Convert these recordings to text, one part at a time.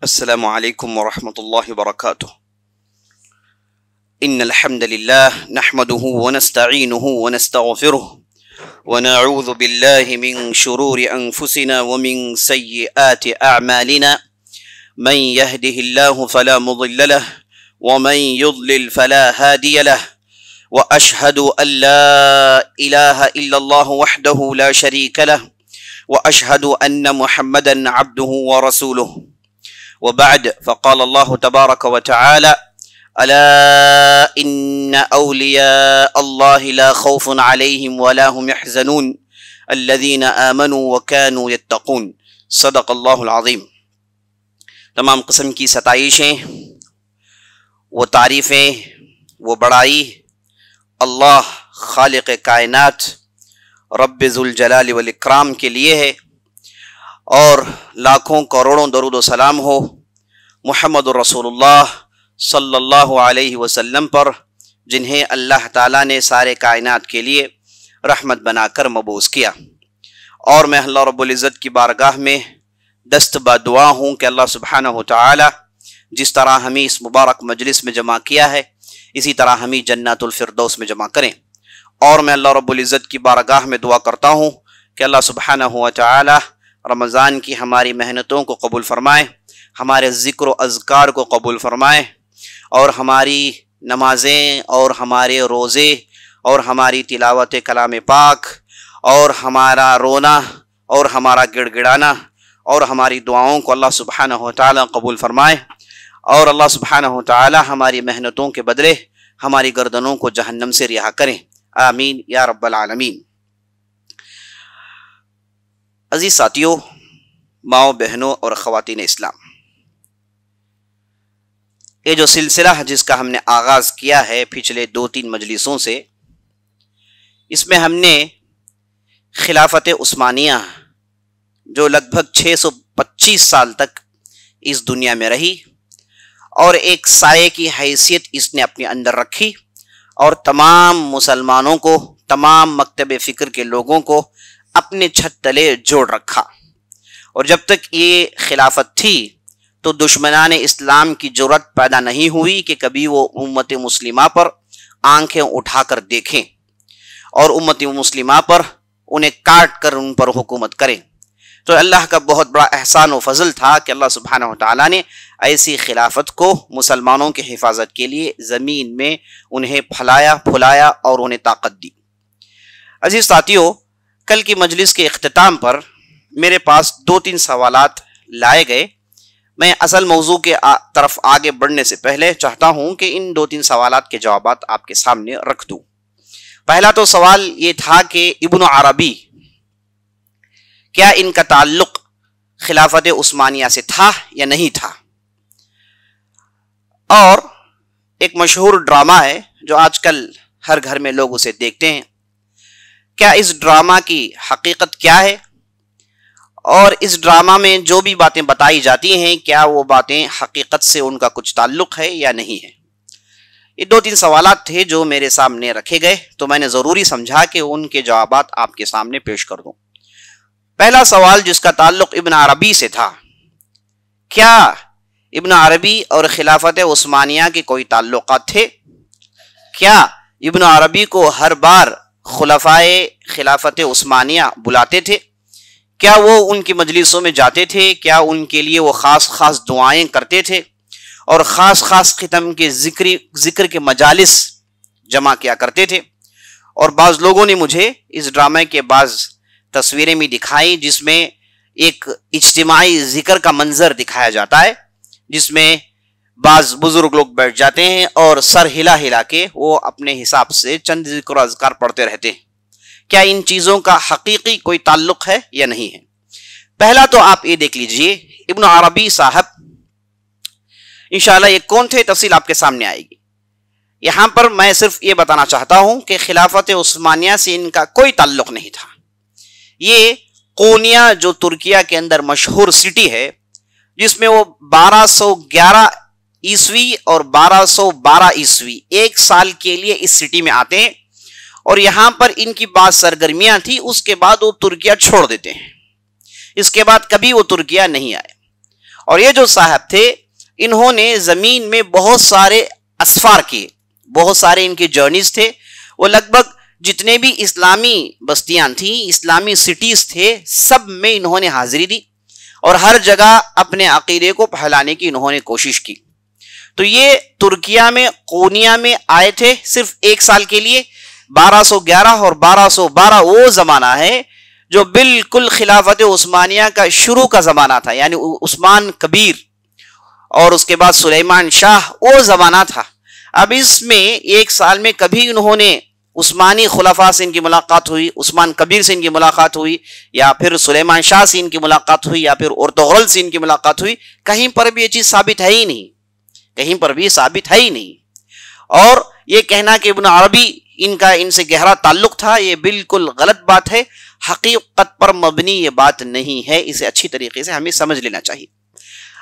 السلام علیکم ورحمۃ اللہ وبرکاتہ ان الحمد للہ نحمده ونستعینه ونستغفره ونعوذ باللہ من شرور انفسنا ومن سیئات اعمالنا من يهده الله فلا مضل له ومن يضلل فلا هادي له واشهد ان لا اله الا الله وحده لا شريك له واشهد ان محمدا عبده ورسوله وبعد فقال الله تبارك وتعالى ألا إن أولياء الله لا خوف عليهم ولا هم يحزنون الذين آمنوا وكانوا يتقون صدق اللہ العظیم۔ تمام قسم کی ستائشیں وہ تعریفیں وہ بڑائی اللہ خالق کائنات رب ذوالجلال والاکرام کے لیے ہے، اور لاکھوں کروڑوں درود و سلام ہو محمد الرسول اللہ صلی اللہ علیہ وسلم پر، جنہیں اللہ تعالیٰ نے سارے کائنات کے لیے رحمت بنا کر مبعوث کیا۔ اور میں اللہ رب العزت کی بارگاہ میں دست بدعا ہوں کہ اللہ سبحانہ وتعالی جس طرح ہمیں اس مبارک مجلس میں جمع کیا ہے اسی طرح ہمیں جنت الفردوس میں جمع کریں۔ اور میں اللہ رب العزت کی بارگاہ میں دعا کرتا ہوں کہ اللہ سبحانہ وتعالی رمضان کی ہماری محنتوں کو قبول فرمائے، ہمارے ذکر و اذکار کو قبول فرمائے، اور ہماری نمازیں اور ہمارے روزے اور ہماری تلاوت کلام پاک اور ہمارا رونا اور ہمارا گڑ گڑانا اور ہماری دعاؤں کو اللہ سبحانہ وتعالی قبول فرمائے، اور اللہ سبحانہ وتعالی ہماری محنتوں کے بدلے ہماری گردنوں کو جہنم سے رہا کریں، آمین یا رب العالمین۔ عزیز ساتھیوں، ماؤں بہنوں اور خواتین اسلام، یہ جو سلسلہ جس کا ہم نے آغاز کیا ہے پچھلے 2-3 مجلسوں سے، اس میں ہم نے خلافت عثمانیہ جو لگ بھگ 625 سال تک اس دنیا میں رہی اور ایک سائے کی حیثیت اس نے اپنے اندر رکھی، اور تمام مسلمانوں کو، تمام مکتب فکر کے لوگوں کو اپنے چھت تلے جوڑ رکھا۔ اور جب تک یہ خلافت تھی تو دشمنان اسلام کی جرأت پیدا نہیں ہوئی کہ کبھی وہ امت مسلمہ پر آنکھیں اٹھا کر دیکھیں اور امت مسلمہ پر انہیں کاٹ کر ان پر حکومت کریں۔ تو اللہ کا بہت بڑا احسان و فضل تھا کہ اللہ سبحانہ وتعالی نے ایسی خلافت کو مسلمانوں کی حفاظت کے لیے زمین میں انہیں پھیلایا پھلایا اور انہیں طاقت دی۔ عزیز ساتھیوں، کل کی مجلس کے اختتام پر میرے پاس 2-3 سوالات لائے گئے۔ میں اصل موضوع کے طرف آگے بڑھنے سے پہلے چاہتا ہوں کہ ان 2-3 سوالات کے جوابات آپ کے سامنے رکھ دوں۔ پہلا تو سوال یہ تھا کہ ابن عربی، کیا ان کا تعلق خلافت عثمانیہ سے تھا یا نہیں تھا؟ اور ایک مشہور ڈرامہ ہے جو آج کل ہر گھر میں لوگ اسے دیکھتے ہیں، کیا اس ڈرامہ کی حقیقت کیا ہے؟ اور اس ڈرامہ میں جو بھی باتیں بتائی جاتی ہیں کیا وہ باتیں حقیقت سے ان کا کچھ تعلق ہے یا نہیں ہے؟ یہ 2-3 سوالات تھے جو میرے سامنے رکھے گئے، تو میں نے ضروری سمجھا کہ ان کے جوابات آپ کے سامنے پیش کر دوں۔ پہلا سوال جس کا تعلق ابن عربی سے تھا، کیا ابن عربی اور خلافت عثمانیہ کے کوئی تعلقات تھے؟ کیا ابن عربی کو ہر بار خلفائے خلافت عثمانیہ بلاتے تھے؟ کیا وہ ان کی مجلسوں میں جاتے تھے؟ کیا ان کے لیے وہ خاص دعائیں کرتے تھے اور خاص قسم کے ذکر کے مجالس جمع کیا کرتے تھے؟ اور بعض لوگوں نے مجھے اس ڈرامے کے بعض تصویریں بھی دکھائی جس میں ایک اجتماعی ذکر کا منظر دکھایا جاتا ہے، جس میں بعض بزرگ لوگ بیٹھ جاتے ہیں اور سر ہلا ہلا کے وہ اپنے حساب سے چند ذکر و اذکار پڑھتے رہتے ہیں۔ کیا ان چیزوں کا حقیقی کوئی تعلق ہے یا نہیں ہے؟ پہلا تو آپ یہ دیکھ لیجئے، ابن عربی صاحب انشاءاللہ یہ کون تھے، تفصیل آپ کے سامنے آئے گی۔ یہاں پر میں صرف یہ بتانا چاہتا ہوں کہ خلافت عثمانیہ سے ان کا کوئی تعلق نہیں تھا۔ یہ قونیہ جو ترکیہ کے اندر مشہور سٹی ہے، جس میں وہ 1211 عیسوی اور 1212 عیسوی ایک سال کے لیے اس سٹی میں آتے ہیں، اور یہاں پر ان کی بعض سرگرمیاں تھی، اس کے بعد وہ ترکیہ چھوڑ دیتے ہیں۔ اس کے بعد کبھی وہ ترکیہ نہیں آئے، اور یہ جو صاحب تھے انہوں نے زمین میں بہت سارے اسفار کیے، بہت سارے ان کے جرنیز تھے. وہ لگ بھگ جتنے بھی اسلامی بستیاں تھیں، اسلامی سٹیز تھے، سب میں انہوں نے حاضری دی اور ہر جگہ اپنے عقیدے کو پھیلانے کی انہوں نے کوشش کی. تو یہ ترکیہ میں قونیہ میں آئے تھے صرف 1 سال کے لیے. 1211 اور 1212 وہ زمانہ ہے جو بالکل خلافت عثمانیہ کا شروع کا زمانہ تھا، یعنی عثمان کبیر اور اس کے بعد سلیمان شاہ، وہ زمانہ تھا. اب اس میں 1 سال میں کبھی انہوں نے عثمانی خلفاء سے ان کی ملاقات ہوئی، عثمان کبیر سے ان کی ملاقات ہوئی، یا پھر سلیمان شاہ سے ان کی ملاقات ہوئی، یا پھر ارطغرل سے ان کی ملاقات ہوئی، کہیں پر بھی یہ چیز ثابت ہے ہی نہیں، کہیں پر بھی ثابت ہے ہی نہیں. اور یہ کہنا کہ ابن عربی ان سے گہرا تعلق تھا، یہ بالکل غلط بات ہے، حقیقت پر مبنی یہ بات نہیں ہے. اسے اچھی طریقے سے ہمیں سمجھ لینا چاہیے.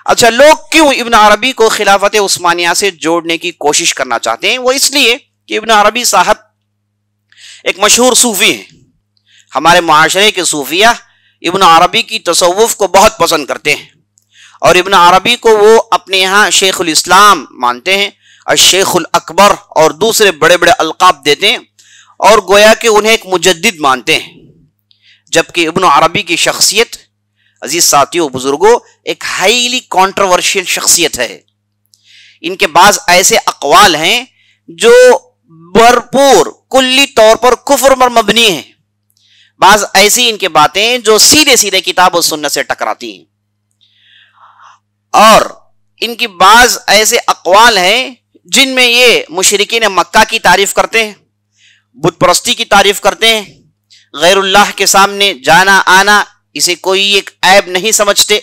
اچھا، لوگ کیوں ابن عربی کو خلافت عثمانیہ سے جوڑنے کی کوشش کرنا چاہتے ہیں؟ وہ اس لیے کہ ابن عربی صاحب ایک مشہور صوفی ہیں. ہمارے معاشرے کے صوفیہ ابن عربی کی تصوف کو بہت پسند کرتے ہیں، اور ابن عربی کو وہ اپنے یہاں شیخ الاسلام مانتے ہیں، الشیخ الاکبر اور دوسرے بڑے بڑے القاب دیتے ہیں، اور گویا کہ انہیں ایک مجدد مانتے ہیں. جبکہ ابن عربی کی شخصیت، عزیز ساتھیوں بزرگوں، ایک ہائیلی کانٹروورشل شخصیت ہے. ان کے بعض ایسے اقوال ہیں جو بھرپور کلی طور پر کفر پر مبنی ہیں، بعض ایسی ان کی باتیں جو سیدھے سیدھے کتاب و سنت سے ٹکراتی ہیں، اور ان کی بعض ایسے اقوال ہیں جن میں یہ مشرکین مکہ کی تعریف کرتے ہیں، بت پرستی کی تعریف کرتے ہیں، غیر اللہ کے سامنے جانا آنا اسے کوئی ایک عیب نہیں سمجھتے،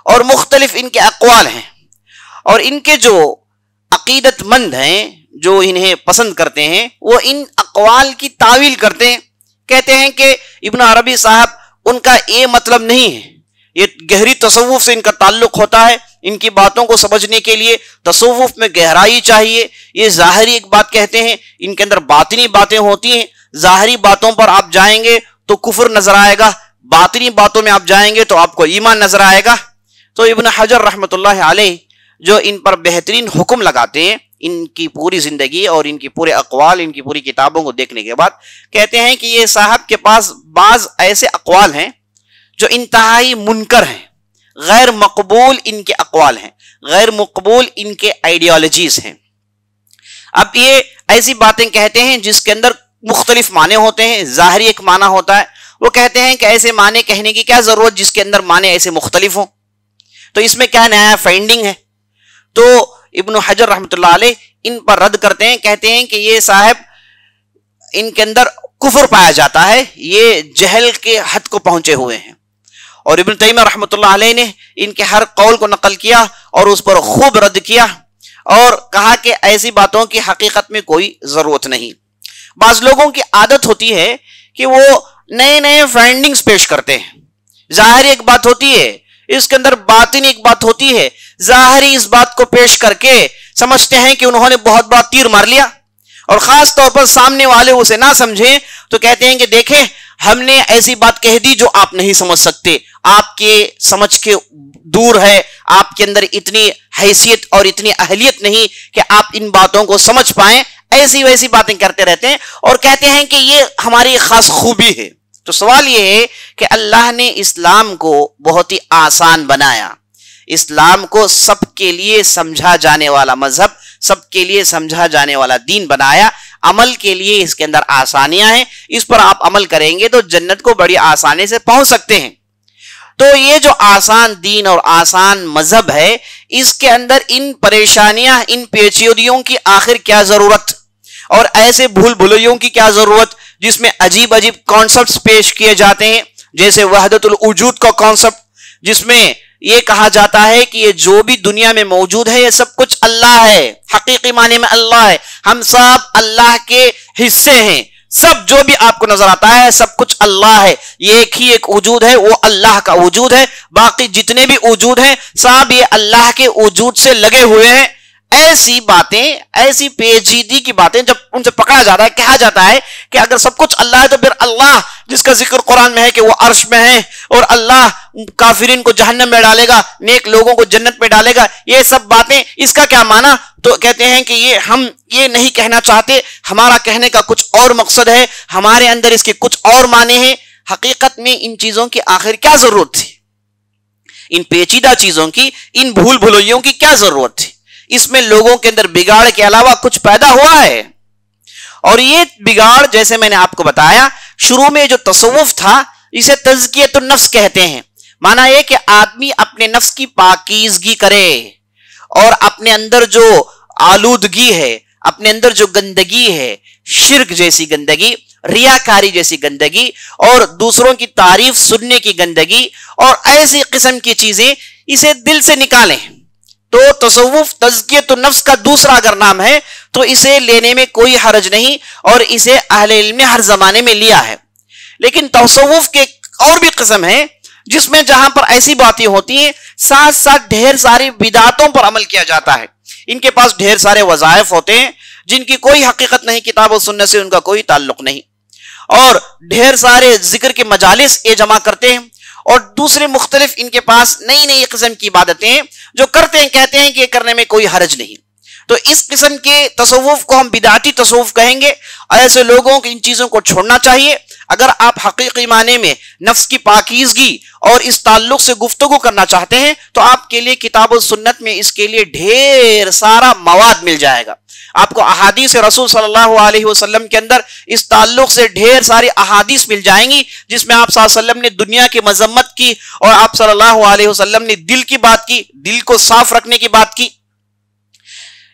اور مختلف ان کے اقوال ہیں. اور ان کے جو عقیدت مند ہیں، جو انہیں پسند کرتے ہیں، وہ ان اقوال کی تعویل کرتے ہیں، کہتے ہیں کہ ابن عربی صاحب ان کا یہ مطلب نہیں ہے، یہ گہری تصوف سے ان کا تعلق ہوتا ہے، ان کی باتوں کو سمجھنے کے لیے تصوف میں گہرائی چاہیے. یہ ظاہری ایک بات کہتے ہیں، ان کے اندر باطنی باتیں ہوتی ہیں. ظاہری باتوں پر آپ جائیں گے تو کفر نظر آئے گا، باطنی باتوں میں آپ جائیں گے تو آپ کو ایمان نظر آئے گا. تو ابن حجر رحمۃ اللہ علیہ جو ان پر بہترین حکم لگاتے ہیں، ان کی پوری زندگی اور ان کی پورے اقوال، ان کی پوری کتابوں کو دیکھنے کے بعد کہتے ہیں کہ یہ صاحب کے پاس بعض ایسے اقوال ہیں جو انتہائی منکر ہیں، غیر مقبول ان کے اقوال ہیں، غیر مقبول ان کے آئیڈیالوجیز ہیں. اب یہ ایسی باتیں کہتے ہیں جس کے اندر مختلف معنی ہوتے ہیں. ظاہری ایک معنی ہوتا ہے، وہ کہتے ہیں کہ ایسے معنی کہنے کی کیا ضرورت جس کے اندر معنی ایسے مختلف ہوں، تو اس میں کیا نیا فائنڈنگ ہے. تو ابن حجر رحمۃ اللہ علیہ ان پر رد کرتے ہیں، کہتے ہیں کہ یہ صاحب ان کے اندر کفر پایا جاتا ہے، یہ جہل کے حد کو پہنچے ہوئے ہیں. اور ابن تیمیہ رحمۃ اللہ علیہ نے ان کے ہر قول کو نقل کیا اور اس پر خوب رد کیا، اور کہا کہ ایسی باتوں کی حقیقت میں کوئی ضرورت نہیں. بعض لوگوں کی عادت ہوتی ہے کہ وہ نئے نئے فائنڈنگز پیش کرتے ہیں. ظاہری ایک بات ہوتی ہے، اس کے اندر باطنی ایک بات ہوتی ہے. ظاہری اس بات کو پیش کر کے سمجھتے ہیں کہ انہوں نے بہت بڑا تیر مار لیا، اور خاص طور پر سامنے والے اسے نہ سمجھیں تو کہتے ہیں کہ دیکھیں ہم نے ایسی بات کہہ دی جو آپ نہیں سمجھ سکتے، آپ کے سمجھ کے دور ہے، آپ کے اندر اتنی حیثیت اور اتنی اہلیت نہیں کہ آپ ان باتوں کو سمجھ پائیں. ایسی ویسی باتیں کرتے رہتے ہیں اور کہتے ہیں کہ یہ ہماری خاص خوبی ہے. تو سوال یہ ہے کہ اللہ نے اسلام کو بہت ہی آسان بنایا، اسلام کو سب کے لیے سمجھا جانے والا مذہب، سب کے لیے سمجھا جانے والا دین بنایا. عمل کے لیے اس کے اندر آسانیاں ہیں، اس پر آپ عمل کریں گے تو جنت کو بڑی آسانی سے پہنچ سکتے ہیں. تو یہ جو آسان دین اور آسان مذہب ہے، اس کے اندر ان پریشانیاں، ان پیچیدگیوں کی آخر کیا ضرورت، اور ایسے بھول بھلیوں کی کیا ضرورت جس میں عجیب عجیب کانسیپٹس پیش کیے جاتے ہیں، جیسے وحدت الوجود کا کانسیپٹ، جس میں یہ کہا جاتا ہے کہ یہ جو بھی دنیا میں موجود ہے یہ سب کچھ اللہ ہے، حقیقی معنی میں اللہ ہے، ہم سب اللہ کے حصے ہیں، سب جو بھی آپ کو نظر آتا ہے سب کچھ اللہ ہے، یہ ایک ہی ایک وجود ہے، وہ اللہ کا وجود ہے، باقی جتنے بھی وجود ہیں سب یہ اللہ کے وجود سے لگے ہوئے ہیں. ایسی باتیں، ایسی پیچیدگی کی باتیں جب ان سے پکڑا جاتا ہے، کہا جاتا ہے کہ اگر سب کچھ اللہ ہے تو پھر اللہ جس کا ذکر قرآن میں ہے کہ وہ عرش میں ہے اور اللہ کافرین کو جہنم میں ڈالے گا، نیک لوگوں کو جنت میں ڈالے گا، یہ سب باتیں اس کا کیا معنی؟ تو کہتے ہیں کہ ہم یہ نہیں کہنا چاہتے، ہمارا کہنے کا کچھ اور مقصد ہے، ہمارے اندر اس کے کچھ اور معنی ہیں۔ حقیقت میں ان چیزوں کی آخر کیا ضرورت تھی؟ ان پیچیدہ چیزوں کی، ان بھول بھلائیوں کی کیا ضرورت تھی؟ اس میں لوگوں کے اندر بگاڑ کے علاوہ کچھ پیدا ہوا ہے، اور یہ بگاڑ جیسے میں نے آپ کو بتایا شروع میں جو تصوف تھا اسے تزکیۃ النفس کہتے ہیں۔ معنی یہ کہ آدمی اپنے نفس کی پاکیزگی کرے اور اپنے اندر جو آلودگی ہے، اپنے اندر جو گندگی ہے، شرک جیسی گندگی، ریاکاری جیسی گندگی اور دوسروں کی تعریف سننے کی گندگی اور ایسی قسم کی چیزیں، اسے دل سے نکالیں۔ تو تصوف تزکیۃ النفس کا دوسرا اگر نام ہے تو اسے لینے میں کوئی حرج نہیں، اور اسے اہل علم نے ہر زمانے میں لیا ہے۔ لیکن تصوف کے اور بھی قسم ہیں جس میں جہاں پر ایسی باتیں ہوتی ہیں ساتھ ساتھ ڈھیر ساری بدعتوں پر عمل کیا جاتا ہے۔ ان کے پاس ڈھیر سارے وظائف ہوتے ہیں جن کی کوئی حقیقت نہیں، کتاب و سنت سے ان کا کوئی تعلق نہیں، اور ڈھیر سارے ذکر کے مجالس یہ جمع کرتے ہیں، اور دوسرے مختلف ان کے پاس نئی نئی قسم کی عبادتیں ہیں جو کرتے ہیں، کہتے ہیں کہ یہ کرنے میں کوئی حرج نہیں۔ تو اس قسم کے تصوف کو ہم بدعتی تصوف کہیں گے۔ ایسے لوگوں کو ان چیزوں کو چھوڑنا چاہیے۔ اگر آپ حقیقی معنی میں نفس کی پاکیزگی اور اس تعلق سے گفتگو کرنا چاہتے ہیں تو آپ کے لیے کتاب و سنت میں اس کے لیے ڈھیر سارا مواد مل جائے گا۔ آپ کو احادیث رسول صلی اللہ علیہ وسلم کے اندر اس تعلق سے ڈھیر ساری احادیث مل جائیں گی جس میں آپ صلی اللہ علیہ وسلم نے دنیا کی مذمت کی، اور آپ صلی اللہ علیہ وسلم نے دل کی بات کی، دل کو صاف رکھنے کی بات کی۔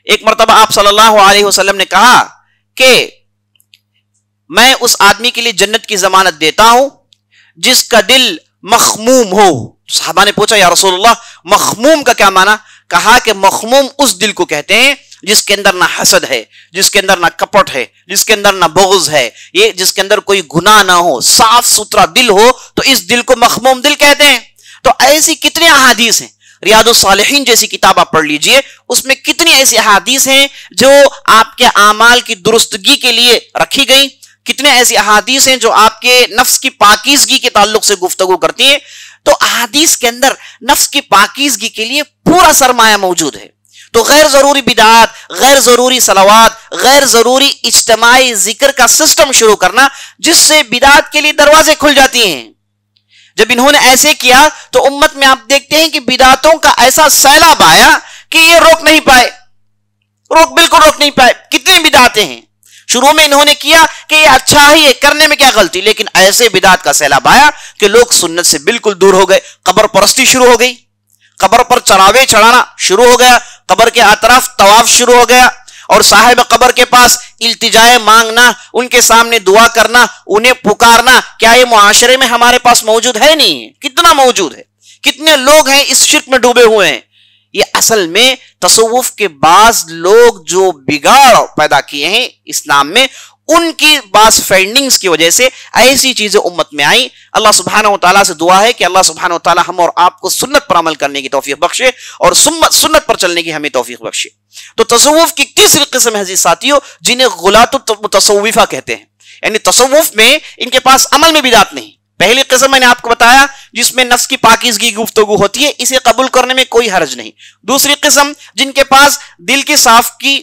ایک مرتبہ آپ صلی اللہ علیہ وسلم نے کہا کہ میں اس آدمی کے لیے جنت کی ضمانت دیتا ہوں جس کا دل مخموم ہو۔ صحابہ نے پوچھا یا رسول اللہ مخموم کا کیا معنی؟ کہا کہ مخموم اس دل کو کہتے ہیں جس کے اندر نہ حسد ہے، جس کے اندر نہ کپٹ ہے، جس کے اندر نہ بغض ہے، یہ جس کے اندر کوئی گناہ نہ ہو، صاف ستھرا دل ہو، تو اس دل کو مخموم دل کہتے ہیں۔ تو ایسی کتنی احادیث ہیں، ریاض الصالحین جیسی کتاب آپ پڑھ لیجئے، اس میں کتنی ایسی احادیث ہیں جو آپ کے اعمال کی درستگی کے لیے رکھی گئی، کتنے ایسی احادیث ہیں جو آپ کے نفس کی پاکیزگی کے تعلق سے گفتگو کرتی ہیں۔ تو احادیث کے اندر نفس کی پاکیزگی کے لیے پورا سرمایہ موجود ہے۔ تو غیر ضروری بدعات، غیر ضروری صلوات، غیر ضروری اجتماعی ذکر کا سسٹم شروع کرنا جس سے بدعات کے لیے دروازے کھل جاتی ہیں، جب انہوں نے ایسے کیا تو امت میں آپ دیکھتے ہیں کہ بدعتوں کا ایسا سیلاب آیا کہ یہ بالکل روک نہیں پائے۔ کتنے بدعتیں ہیں، شروع میں انہوں نے کیا کہ یہ اچھا ہی ہے، کرنے میں کیا غلطی، لیکن ایسے بدعت کا سیلاب آیا کہ لوگ سنت سے بالکل دور ہو گئے۔ قبر پرستی شروع ہو گئی، قبر پر چڑھاوے چڑھانا شروع ہو گیا، قبر کے اطراف طواف شروع ہو گیا، اور صاحب قبر کے پاس التجائے مانگنا، ان کے سامنے دعا کرنا، انہیں پکارنا، کیا یہ معاشرے میں ہمارے پاس موجود ہے؟ نہیں، کتنا موجود ہے، کتنے لوگ ہیں اس شرک میں ڈوبے ہوئے ہیں۔ یہ اصل میں تصوف کے بعض لوگ جو بگاڑ پیدا کیے ہیں اسلام میں، ان کی بعض فائنڈنگز کی وجہ سے ایسی چیزیں امت میں آئیں۔ اللہ سبحانہ و تعالیٰ سے دعا ہے کہ اللہ سبحانہ و تعالیٰ ہم اور آپ کو سنت پر عمل کرنے کی توفیق بخشے اور سنت پر چلنے کی ہمیں توفیق بخشے۔ تو تصوف کی تیسری قسم ہے ساتھیوں جنہیں غلاۃ المتصوفہ کہتے ہیں، یعنی تصوف میں ان کے پاس عمل میں بدعت نہیں۔ پہلی قسم میں نے آپ کو بتایا جس میں نفس کی پاکیزگی کی گفتگو ہوتی ہے، اسے قبول کرنے میں کوئی حرج نہیں۔ دوسری قسم جن کے پاس دل کی صاف کی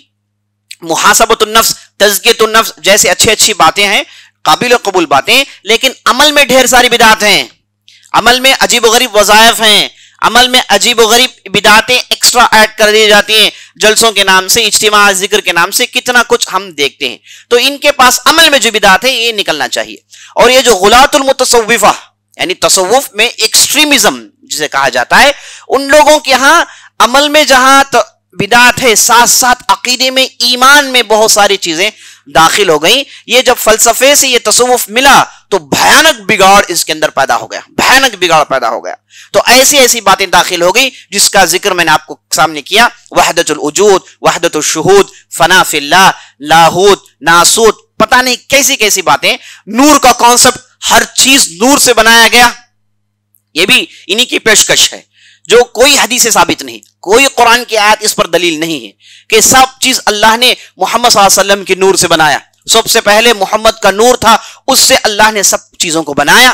محاسبۃ النفس، تزکیۃ النفس جیسے اچھی باتیں ہیں، قابل قبول باتیں، لیکن عمل میں ڈھیر ساری بدعات ہیں، عمل میں عجیب و غریب وظائف ہیں، عمل میں عجیب و غریب بدعاتیں ایکسٹرا ایڈ کر دی جاتی ہیں، جلسوں کے نام سے، اجتماع ذکر کے نام سے کتنا کچھ ہم دیکھتے ہیں۔ تو ان کے پاس عمل میں جو بدعات ہے یہ نکلنا چاہیے۔ اور یہ جو غلاۃ المتصوفہ یعنی تصوف میں ایکسٹریمزم جسے کہا جاتا ہے، ان لوگوں کے ہاں عمل میں جہاں بدعات ہے، ساتھ ساتھ عقیدے میں، ایمان میں بہت ساری چیزیں داخل ہو گئیں۔ یہ جب فلسفے سے یہ تصوف ملا تو بھیانک بگاڑ اس کے اندر پیدا ہو گیا، تو ایسی باتیں داخل ہو گئی جس کا ذکر میں نے آپ کو سامنے کیا، وحدت الوجود، وحدت الشہود، فنا فی اللہ، لاہوت، ناسوت، پتہ نہیں کیسی باتیں، نور کا کانسیپٹ، ہر چیز نور سے بنایا گیا، یہ بھی انہی کی پیشکش ہے۔ جو کوئی حدیث ثابت نہیں، کوئی قرآن کی آیت اس پر دلیل نہیں ہے کہ سب چیز اللہ نے محمد صلی اللہ علیہ وسلم کے نور سے بنایا. سب سے پہلے محمد کا نور تھا، اس سے اللہ نے سب چیزوں کو بنایا،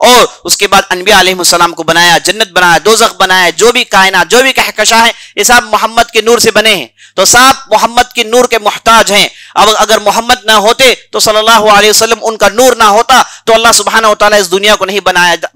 اور اس کے بعد انبیاء علیہ السلام کو بنایا، جنت بنایا، دوزخ بنایا، جو بھی کائنات، جو بھی کہکشاں ہیں، یہ سب محمد کے نور سے بنے ہیں. تو سب محمد کے نور کے محتاج ہیں. اب اگر محمد نہ ہوتے تو صلی اللہ علیہ وسلم ان کا نور نہ ہوتا تو اللہ سبحانہ و تعالیٰ اس دنیا کو نہیں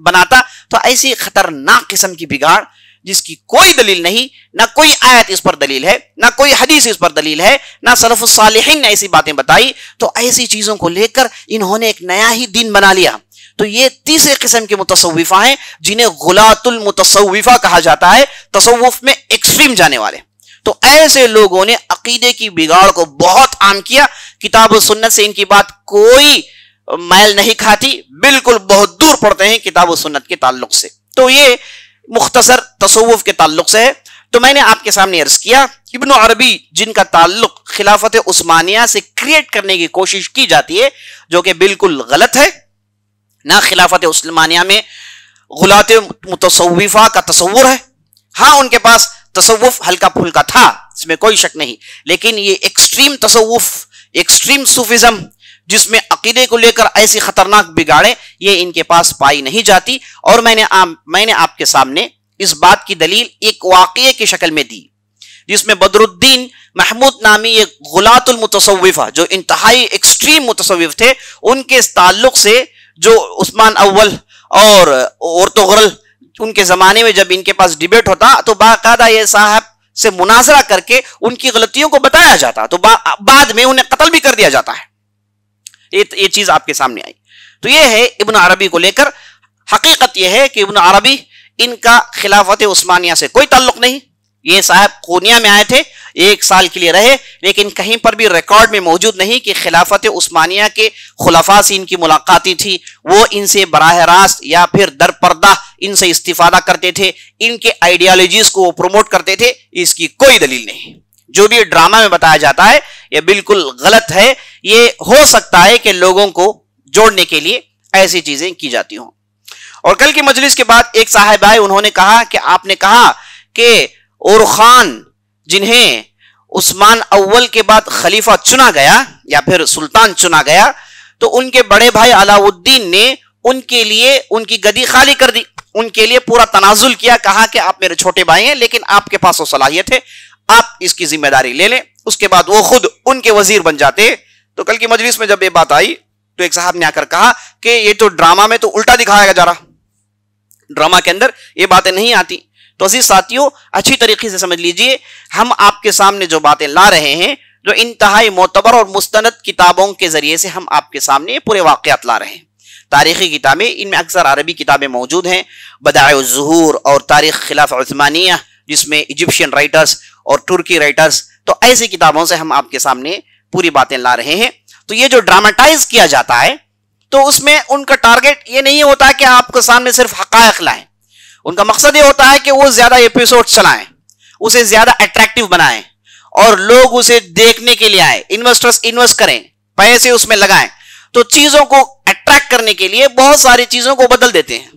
بناتا. تو ایسی خطرناک قسم کی بگاڑ جس کی کوئی دلیل نہیں، نہ کوئی آیت اس پر دلیل ہے، نہ کوئی حدیث اس پر دلیل ہے، نہ سلف الصالحین نے ایسی باتیں بتائی، تو ایسی چیزوں کو لے کر انہوں نے ایک نیا ہی دین بنا لیا. تو یہ تیسرے قسم کے متصوفہ ہیں جنہیں غلاۃ المتصوفہ کہا جاتا ہے، تصوف میں ایکسٹریم جانے والے. تو ایسے لوگوں نے عقیدے کی بگاڑ کو بہت عام کیا. کتاب و سنت سے ان کی بات کوئی میل نہیں کھاتی، بالکل بہت دور پڑتے ہیں کتاب و سنت کے تعلق سے. تو یہ مختصر تصوف کے تعلق سے ہے. تو میں نے آپ کے سامنے عرض کیا ابن عربی جن کا تعلق خلافت عثمانیہ سے کریٹ کرنے کی کوشش کی جاتی ہے، جو کہ بالکل غلط ہے. نہ خلافت عثمانیہ میں غلاۃ متصوفہ کا تصور ہے. ہاں ان کے پاس تصوف ہلکا پھلکا تھا، اس میں کوئی شک نہیں، لیکن یہ ایکسٹریم تصوف، ایکسٹریم صوفیزم جس میں عقیدے کو لے کر ایسی خطرناک بگاڑیں، یہ ان کے پاس پائی نہیں جاتی. اور میں نے آپ کے سامنے اس بات کی دلیل ایک واقعے کی شکل میں دی، جس میں بدر الدین محمود نامی ایک غلاۃ المتصوفہ جو انتہائی ایکسٹریم متصوف تھے، ان کے تعلق سے جو عثمان اول اور ارطغرل ان کے زمانے میں جب ان کے پاس ڈیبیٹ ہوتا تو باقاعدہ یہ صاحب سے مناظرہ کر کے ان کی غلطیوں کو بتایا جاتا، تو بعد میں انہیں قتل بھی کر دیا جاتا ہے. یہ چیز آپ کے سامنے آئی. تو یہ ہے ابن عربی کو لے کر. حقیقت یہ ہے کہ ابن عربی ان کا خلافت عثمانیہ سے کوئی تعلق نہیں. یہ صاحب قونیہ میں آئے تھے، 1 سال کے لیے رہے، لیکن کہیں پر بھی ریکارڈ میں موجود نہیں کہ خلافت عثمانیہ کے خلفاء سے ان کی ملاقاتی تھی، وہ ان سے براہ راست یا پھر در پردہ ان سے استفادہ کرتے تھے، ان کے آئیڈیالوجیز کو پروموٹ کرتے تھے. اس کی کوئی دلیل نہیں. جو بھی ڈرامہ میں بتایا جاتا ہے یہ بالکل غلط ہے. یہ ہو سکتا ہے کہ لوگوں کو جوڑنے کے لیے ایسی چیزیں کی جاتی ہوں. اور کل کی مجلس کے بعد ایک صاحب آئے، انہوں نے کہا کہ آپ نے کہا کہ اور خان جنہیں عثمان اول کے بعد خلیفہ چنا گیا یا پھر سلطان چنا گیا، تو ان کے بڑے بھائی علاء الدین نے ان کے لیے ان کی گدی خالی کر دی، ان کے لیے پورا تنازل کیا، کہا کہ آپ میرے چھوٹے بھائی ہیں لیکن آپ کے پاس وہ صلاحیت ہے، آپ اس کی ذمہ داری لے لیں. اس کے بعد وہ خود ان کے وزیر بن جاتے. تو کل کی مجلس میں جب یہ بات آئی تو ایک صاحب نے آ کر کہا کہ یہ تو ڈرامہ میں تو الٹا دکھایا جا رہا، ڈرامہ کے اندر یہ باتیں نہیں آتی. تو عزیز ساتھیوں، اچھی طریقے سے سمجھ لیجئے، ہم آپ کے سامنے جو باتیں لا رہے ہیں، جو انتہائی معتبر اور مستند کتابوں کے ذریعے سے ہم آپ کے سامنے پورے واقعات لا رہے ہیں. تاریخی کتابیں، ان میں اکثر عربی کتابیں موجود ہیں، بدائع الظہور اور تاریخ خلافہ عثمانیہ، جس میں ایجپشین رائٹرز اور ترکی رائٹرز، تو ایسی کتابوں سے ہم آپ کے سامنے پوری باتیں لا رہے ہیں. تو یہ جو ڈراماٹائز کیا جاتا ہے، تو اس میں ان کا ٹارگٹ یہ نہیں ہوتا کہ آپ کے سامنے صرف حقائق لائیں. ان کا مقصد یہ ہوتا ہے کہ وہ زیادہ ایپیسوڈ چلائیں، اسے زیادہ اٹریکٹیو بنائیں اور لوگ اسے دیکھنے کے لیے آئیں، انویسٹرز انویسٹ کریں، پیسے اس میں لگائیں. تو چیزوں کو اٹریکٹ کرنے کے لیے بہت ساری چیزوں کو بدل دیتے ہیں،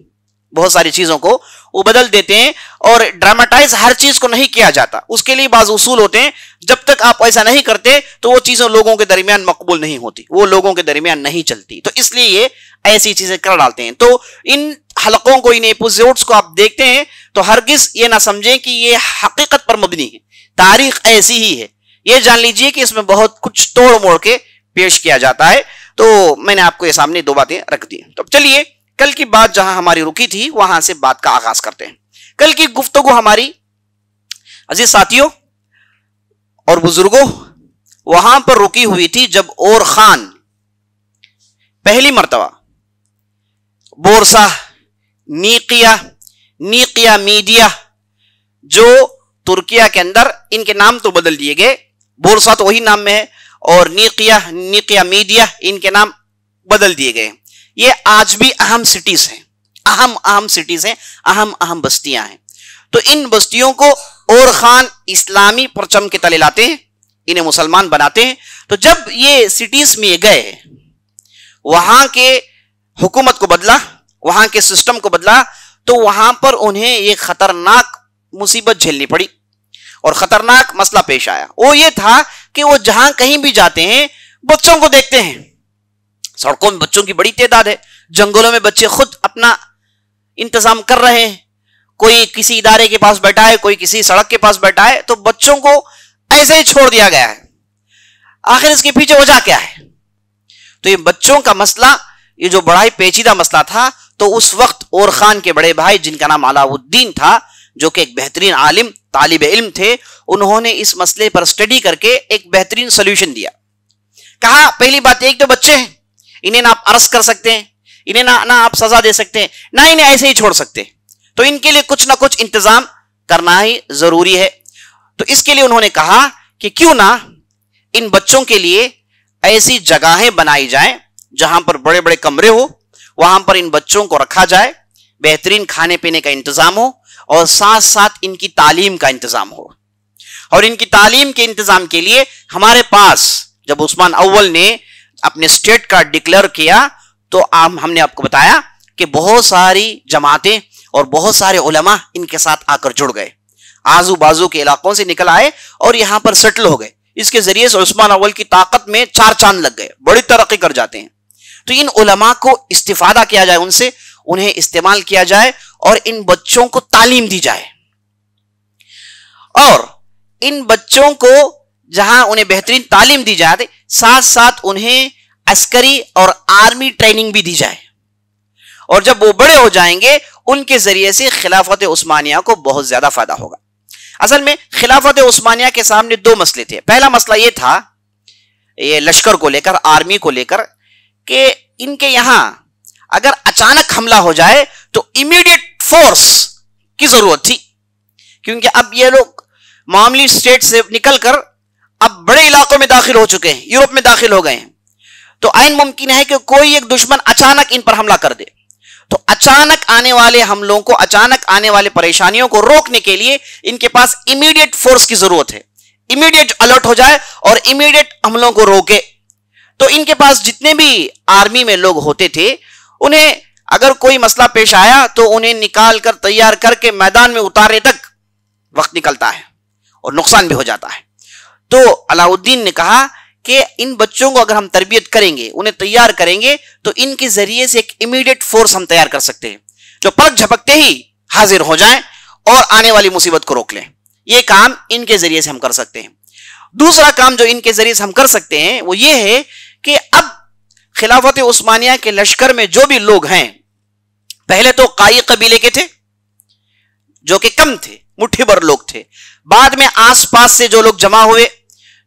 بہت ساری چیزوں کو وہ بدل دیتے ہیں. اور ڈراماٹائز ہر چیز کو نہیں کیا جاتا، اس کے لیے بعض اصول ہوتے ہیں. جب تک آپ ایسا نہیں کرتے تو وہ چیزیں لوگوں کے درمیان مقبول نہیں ہوتی، وہ لوگوں کے درمیان نہیں چلتی. تو اس لیے یہ ایسی چیزیں کر ڈالتے ہیں. تو ان حلقوں کو، ان ایپیسوڈز کو آپ دیکھتے ہیں تو ہرگز یہ نہ سمجھیں کہ یہ حقیقت پر مبنی ہے، تاریخ ایسی ہی ہے. یہ جان لیجئے کہ اس میں بہت کچھ توڑ موڑ کے پیش کیا جاتا ہے. تو میں نے آپ کو یہ سامنے 2 باتیں رکھ دی. تو چلیے کل کی بات جہاں ہماری رکی تھی وہاں سے بات کا آغاز کرتے ہیں. کل کی گفتگو ہماری عزیز ساتھیوں اور بزرگوں وہاں پر رکی ہوئی تھی جب اور خان پہلی مرتبہ بورسا، نیقیہ میڈیا، جو ترکیہ کے اندر ان کے نام تو بدل دیے گئے، بورسا تو وہی نام میں ہے اور نیقیہ میڈیا ان کے نام بدل دیے گئے. یہ آج بھی اہم سٹیز ہیں، اہم سٹیز ہیں، اہم بستیاں ہیں. تو ان بستیوں کو اور خان اسلامی پرچم کے تلے لاتے ہیں، انہیں مسلمان بناتے ہیں. تو جب یہ سٹیز میں گئے، وہاں کے حکومت کو بدلا، وہاں کے سسٹم کو بدلا، تو وہاں پر انہیں ایک خطرناک مصیبت جھیلنی پڑی اور خطرناک مسئلہ پیش آیا. وہ یہ تھا کہ وہ جہاں کہیں بھی جاتے ہیں بچوں کو دیکھتے ہیں. سڑکوں میں بچوں کی بڑی تعداد ہے, جنگلوں میں بچے خود اپنا انتظام کر رہے ہیں, کوئی کسی ادارے کے پاس بیٹھا ہے, کوئی کسی سڑک کے پاس بیٹھا ہے, تو بچوں کو ایسے ہی چھوڑ دیا گیا ہے. آخر اس کے پیچھے وجہ کیا ہے؟ تو یہ بچوں کا مسئلہ, یہ جو بڑا ہی پیچیدہ مسئلہ تھا, تو اس وقت اور خان کے بڑے بھائی جن کا نام علاء الدین تھا, جو کہ ایک بہترین عالم طالب علم تھے, انہوں نے اس مسئلے پر اسٹڈی کر کے ایک بہترین سولوشن دیا. کہا پہلی بات ایک تو بچے ہیں, انہیں نہ آپ ارسٹ کر سکتے ہیں, انہیں نہ آپ سزا دے سکتے ہیں, نہ انہیں ایسے ہی چھوڑ سکتے, تو ان کے لیے کچھ نہ کچھ انتظام کرنا ہی ضروری ہے. تو اس کے لیے انہوں نے کہا کہ کیوں نہ ان بچوں کے لیے ایسی جگہیں بنائی جائیں جہاں پر بڑے بڑے کمرے ہو, وہاں پر ان بچوں کو رکھا جائے, بہترین کھانے پینے کا انتظام ہو, اور ساتھ ساتھ ان کی تعلیم کا انتظام ہو. اور ان کی تعلیم کے انتظام کے لیے ہمارے پاس جب عثمان اول نے اپنے اسٹیٹ کا ڈکلیئر کیا, تو ہم نے آپ کو بتایا کہ بہت ساری جماعتیں اور بہت سارے علماء ان کے ساتھ آ کر جڑ گئے, آزو بازو کے علاقوں سے نکل آئے اور یہاں پر سیٹل ہو گئے. اس کے ذریعے سے عثمان اول کی طاقت میں 4 چاند لگ گئے, بڑی ترقی کر جاتے ہیں. تو ان علماء کو استفادہ کیا جائے, ان سے انہیں استعمال کیا جائے اور ان بچوں کو تعلیم دی جائے. اور ان بچوں کو جہاں انہیں بہترین تعلیم دی جائے, ساتھ ساتھ انہیں عسکری اور آرمی ٹریننگ بھی دی جائے. اور جب وہ بڑے ہو جائیں گے ان کے ذریعے سے خلافت عثمانیہ کو بہت زیادہ فائدہ ہوگا. اصل میں خلافت عثمانیہ کے سامنے 2 مسئلے تھے. پہلا مسئلہ یہ تھا, یہ لشکر کو لے کر, آرمی کو لے کر, کہ ان کے یہاں اگر اچانک حملہ ہو جائے تو امیڈیٹ فورس کی ضرورت تھی, کیونکہ اب یہ لوگ معاملی اسٹیٹ سے نکل کر اب بڑے علاقوں میں داخل ہو چکے ہیں, یورپ میں داخل ہو گئے ہیں. تو عین ممکن ہے کہ کوئی ایک دشمن اچانک ان پر حملہ کر دے. تو اچانک آنے والے حملوں کو, اچانک آنے والے پریشانیوں کو روکنے کے لیے ان کے پاس امیڈیٹ فورس کی ضرورت ہے, امیڈیٹ الرٹ ہو جائے اور امیڈیٹ حملوں کو روکے. تو ان کے پاس جتنے بھی آرمی میں لوگ ہوتے تھے, انہیں اگر کوئی مسئلہ پیش آیا تو انہیں نکال کر تیار کر کے میدان میں اتارنے تک وقت نکلتا ہے اور نقصان بھی ہو جاتا ہے. تو علاء الدین نے کہا کہ ان بچوں کو اگر ہم تربیت کریں گے, انہیں تیار کریں گے, تو ان کے ذریعے سے ایک امیڈیٹ فورس ہم تیار کر سکتے ہیں جو پلک جھپکتے ہی حاضر ہو جائیں اور آنے والی مصیبت کو روک لیں. یہ کام ان کے ذریعے سے ہم کر سکتے ہیں. دوسرا کام جو ان کے ذریعے سے ہم کر سکتے ہیں وہ یہ ہے کہ اب خلافت عثمانیہ کے لشکر میں جو بھی لوگ ہیں, پہلے تو قائی قبیلے کے تھے جو کہ کم تھے, مٹھی بھر لوگ تھے. بعد میں آس پاس سے جو لوگ جمع ہوئے,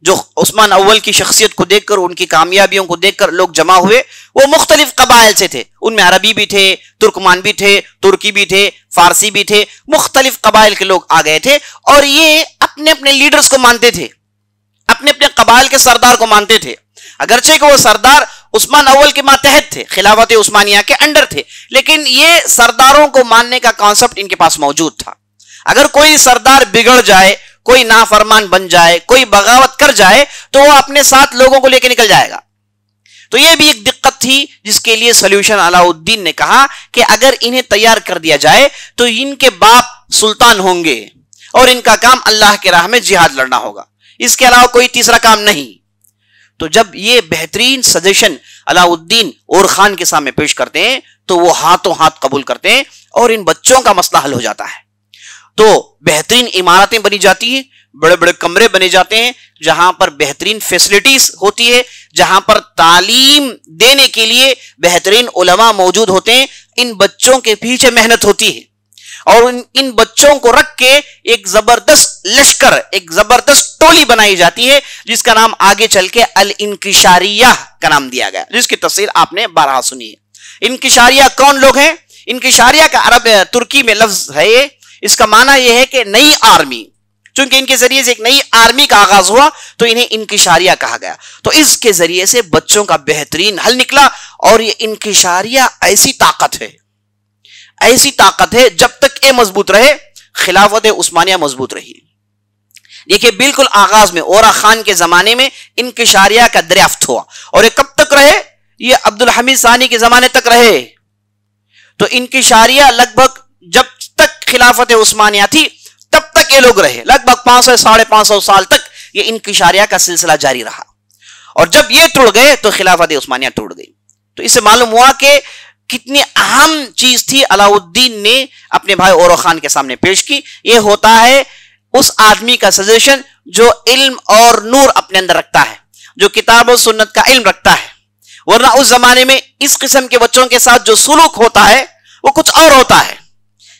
جو عثمان اول کی شخصیت کو دیکھ کر, ان کی کامیابیوں کو دیکھ کر لوگ جمع ہوئے, وہ مختلف قبائل سے تھے. ان میں عربی بھی تھے, ترکمان بھی تھے, ترکی بھی تھے, فارسی بھی تھے, مختلف قبائل کے لوگ آ گئے تھے. اور یہ اپنے اپنے لیڈرز کو مانتے تھے, اپنے اپنے قبائل کے سردار کو مانتے تھے. اگرچہ کہ وہ سردار عثمان اول کے ماتحت تھے, خلافت عثمانیہ کے انڈر تھے, لیکن یہ سرداروں کو ماننے کا کانسیپٹ ان کے پاس موجود تھا. اگر کوئی سردار بگڑ جائے, کوئی نافرمان بن جائے, کوئی بغاوت کر جائے, تو وہ اپنے ساتھ لوگوں کو لے کے نکل جائے گا. تو یہ بھی ایک دقت تھی جس کے لیے سولوشن علاء الدین نے کہا کہ اگر انہیں تیار کر دیا جائے تو ان کے باپ سلطان ہوں گے اور ان کا کام اللہ کے راہ میں جہاد لڑنا ہوگا, اس کے علاوہ کوئی تیسرا کام نہیں. تو جب یہ بہترین سجیشن علاء الدین اور خان کے سامنے پیش کرتے ہیں تو وہ ہاتھوں ہاتھ قبول کرتے ہیں اور ان بچوں کا مسئلہ حل ہو جاتا ہے. تو بہترین عمارتیں بنی جاتی ہیں, بڑے بڑے کمرے بنے جاتے ہیں جہاں پر بہترین فیسلٹیز ہوتی ہے, جہاں پر تعلیم دینے کے لیے بہترین علماء موجود ہوتے ہیں. ان بچوں کے پیچھے محنت ہوتی ہے اور ان بچوں کو رکھ کے ایک زبردست لشکر, ایک زبردست ٹولی بنائی جاتی ہے جس کا نام آگے چل کے الانکشاریہ کا نام دیا گیا, جس کی تفسیر آپ نے بارہا سنی ہے. انکشاریہ کون لوگ ہیں؟ انکشاریہ کا عرب ترکی میں لفظ ہے, اس کا معنی یہ ہے کہ نئی آرمی. چونکہ ان کے ذریعے سے ایک نئی آرمی کا آغاز ہوا تو انہیں انکشاریہ کہا گیا. تو اس کے ذریعے سے بچوں کا بہترین حل نکلا. اور یہ انکشاریہ ایسی طاقت ہے, ایسی طاقت ہے, جب تک یہ مضبوط رہے خلافت عثمانیہ مضبوط رہی. دیکھیے بالکل آغاز میں اورا خان کے زمانے میں انکشاریہ کا دریافت ہوا, اور یہ کب تک رہے؟ یہ عبد الحمید ثانی کے زمانے تک رہے. تو انکشاریہ لگ بھگ جب تک خلافت عثمانیہ تھی تب تک یہ لوگ رہے، لگ بھگ 500 ساڑھے 500 سال تک یہ انکشاریہ کا سلسلہ جاری رہا، اور جب یہ ٹوٹ گئے تو خلافت عثمانیہ ٹوٹ گئی۔ تو اس سے معلوم ہوا کہ کتنی اہم چیز تھی علاء الدین نے اپنے بھائی اورو خان کے سامنے پیش کی۔ یہ ہوتا ہے اس آدمی کا سجیشن جو علم اور نور اپنے اندر رکھتا ہے، جو کتاب و سنت کا علم رکھتا ہے، ورنہ اس زمانے میں اس قسم کے بچوں کے ساتھ جو سلوک ہوتا ہے وہ کچھ اور ہوتا ہے۔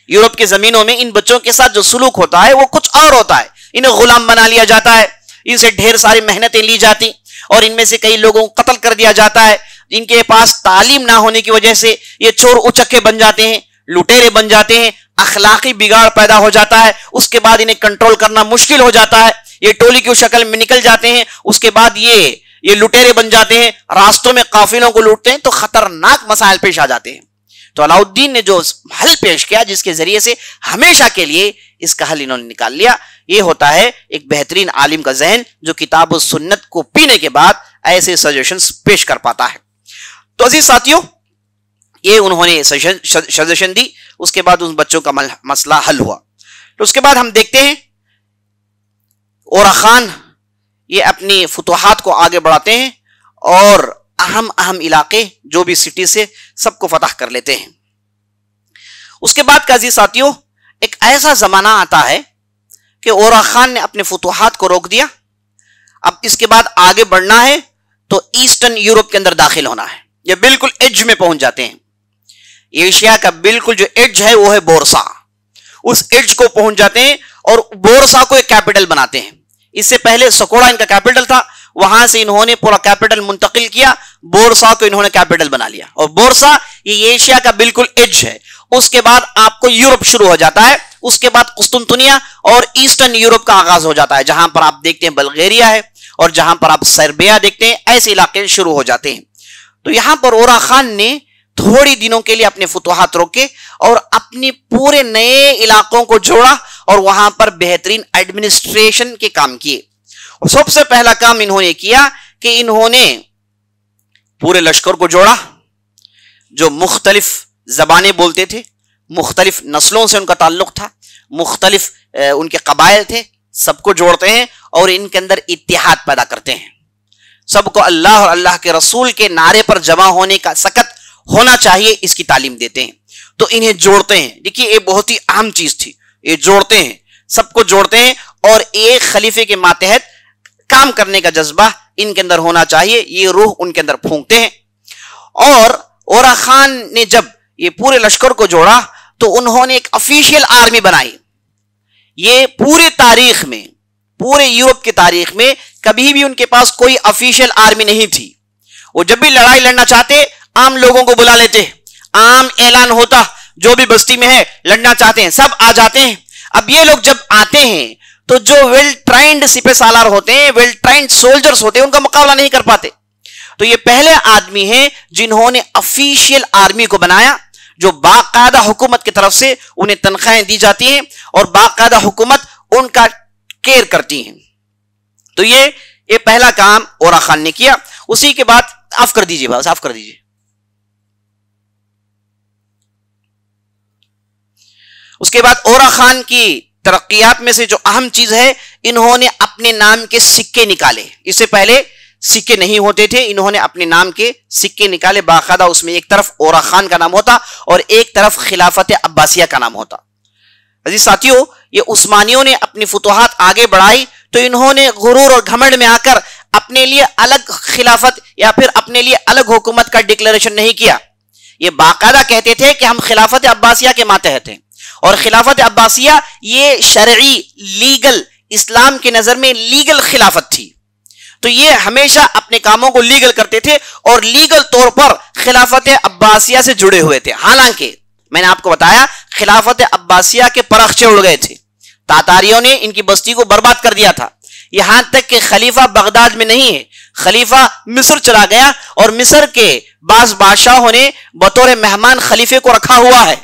یورپ کے زمینوں میں ان بچوں کے ساتھ جو سلوک ہوتا ہے وہ کچھ اور ہوتا ہے۔ انہیں غلام بنا لیا جاتا ہے، ان سے ڈھیر ساری محنتیں لی جاتی، اور ان میں سے کئی لوگوں کو قتل کر دیا جاتا ہے۔ ان کے پاس تعلیم نہ ہونے کی وجہ سے یہ چور اچکے بن جاتے ہیں، لٹیرے بن جاتے ہیں، اخلاقی بگاڑ پیدا ہو جاتا ہے، اس کے بعد انہیں کنٹرول کرنا مشکل ہو جاتا ہے، یہ ٹولی کی شکل میں نکل جاتے ہیں، اس کے بعد یہ لٹیرے بن جاتے ہیں، راستوں میں قافلوں کو لوٹتے ہیں، تو خطرناک مسائل پیش آ جاتے ہیں۔ تو علاء الدین نے جو حل پیش کیا جس کے ذریعے سے ہمیشہ کے لیے اس کا حل انہوں نے نکال لیا، یہ ہوتا ہے ایک بہترین عالم کا ذہن جو کتاب و سنت کو پینے کے بعد ایسے سجیشنز پیش کر پاتا ہے۔ تو عزیز ساتھیوں، یہ انہوں نے سجیشن دی، اس کے بعد ان بچوں کا مسئلہ حل ہوا۔ تو اس کے بعد ہم دیکھتے ہیں اورا خان یہ اپنی فتوحات کو آگے بڑھاتے ہیں اور اہم علاقے جو بھی سٹی سے سب کو فتح کر لیتے ہیں۔ اس کے بعد کا عزیز ساتھیوں ایک ایسا زمانہ آتا ہے کہ اورا خان نے اپنے فتوحات کو روک دیا، اب اس کے بعد آگے بڑھنا ہے تو ایسٹرن یورپ کے اندر داخل ہونا ہے۔ یہ بالکل ایج میں پہنچ جاتے ہیں، ایشیا کا بالکل جو ایج ہے وہ ہے بورسا، اس ایج کو پہنچ جاتے ہیں اور بورسا کو ایک کیپٹل بناتے ہیں۔ اس سے پہلے سکوڑا ان کا کیپٹل تھا، وہاں سے انہوں نے پورا کیپٹل منتقل کیا، بورسا کو انہوں نے کیپٹل بنا لیا، اور بورسا یہ ایشیا کا بالکل ایج ہے۔ اس کے بعد آپ کو یورپ شروع ہو جاتا ہے، اس کے بعد قسطنطنیہ اور ایسٹرن یورپ کا آغاز ہو جاتا ہے، جہاں پر آپ دیکھتے ہیں بلغیریا ہے اور جہاں پر آپ سربیا دیکھتے ہیں، ایسے علاقے شروع ہو جاتے ہیں۔ تو یہاں پر اورا خان نے تھوڑی دنوں کے لیے اپنے فتوحات روکے اور اپنے پورے نئے علاقوں کو جوڑا اور وہاں پر بہترین ایڈمنسٹریشن کے کام کیے۔ اور سب سے پہلا کام انہوں نے کیا کہ انہوں نے پورے لشکر کو جوڑا، جو مختلف زبانیں بولتے تھے، مختلف نسلوں سے ان کا تعلق تھا، مختلف ان کے قبائل تھے، سب کو جوڑتے ہیں اور ان کے اندر اتحاد پیدا کرتے ہیں۔ سب کو اللہ اور اللہ کے رسول کے نعرے پر جمع ہونے کا سکت ہونا چاہیے، اس کی تعلیم دیتے ہیں۔ تو انہیں جوڑتے ہیں، دیکھیے یہ بہت ہی اہم چیز تھی، یہ جوڑتے ہیں، سب کو جوڑتے ہیں اور ایک خلیفے کے ماتحت کام کرنے کا جذبہ ان کے اندر ہونا چاہیے، یہ روح ان کے اندر پھونکتے ہیں۔ اور اورا خان نے جب یہ پورے لشکر کو جوڑا تو انہوں نے ایک افیشیل آرمی بنائی۔ یہ پورے تاریخ میں، پورے یورپ کی تاریخ میں کبھی بھی ان کے پاس کوئی افیشیل آرمی نہیں تھی۔ وہ جب بھی لڑائی لڑنا چاہتے عام لوگوں کو بلا لیتے، عام اعلان ہوتا جو بھی بستی میں ہے لڑنا چاہتے ہیں سب آ جاتے ہیں۔ اب یہ لوگ جب آتے ہیں تو جو ویل ٹرائنڈ سپہ سالار ہوتے ہیں، ویل ٹرائنڈ سولجرز ہوتے ہیں، ان کا مقابلہ نہیں کر پاتے۔ تو یہ پہلے آدمی ہیں جنہوں نے افیشیل آرمی کو بنایا، جو باقاعدہ حکومت کی طرف سے انہیں تنخواہیں دی جاتی ہیں اور باقاعدہ حکومت ان کا کیئر کرتی ہیں۔ تو یہ پہلا کام اورا خان نے کیا۔ اسی کے بعد آف کر دیجئے، بس آف کر دیجئے۔ اس کے بعد اورا خان کی ترقیات میں سے جو اہم چیز ہے، انہوں نے اپنے نام کے سکے نکالے۔ اس سے پہلے سکے نہیں ہوتے تھے، انہوں نے اپنے نام کے سکے نکالے، باقاعدہ اس میں ایک طرف اورا خان کا نام ہوتا اور ایک طرف خلافت عباسیہ کا نام ہوتا۔ عزیز ساتھیوں، یہ عثمانیوں نے اپنی فتوحات آگے بڑھائی تو انہوں نے غرور اور گھمنڈ میں آ کر اپنے لیے الگ خلافت یا پھر اپنے لیے الگ حکومت کا ڈکلیریشن نہیں کیا۔ یہ باقاعدہ کہتے تھے کہ ہم خلافت عباسیہ کے ماتحت ہیں، اور خلافت عباسیہ یہ شرعی لیگل، اسلام کی نظر میں لیگل خلافت تھی۔ تو یہ ہمیشہ اپنے کاموں کو لیگل کرتے تھے اور لیگل طور پر خلافت عباسیہ سے جڑے ہوئے تھے۔ حالانکہ میں نے آپ کو بتایا خلافت عباسیہ کے پرخچے اڑ گئے تھے، تاتاریوں نے ان کی بستی کو برباد کر دیا تھا، یہاں تک کہ خلیفہ بغداد میں نہیں ہے، خلیفہ مصر چلا گیا اور مصر کے بعض بادشاہوں نے بطور مہمان خلیفے کو رکھا ہوا ہے۔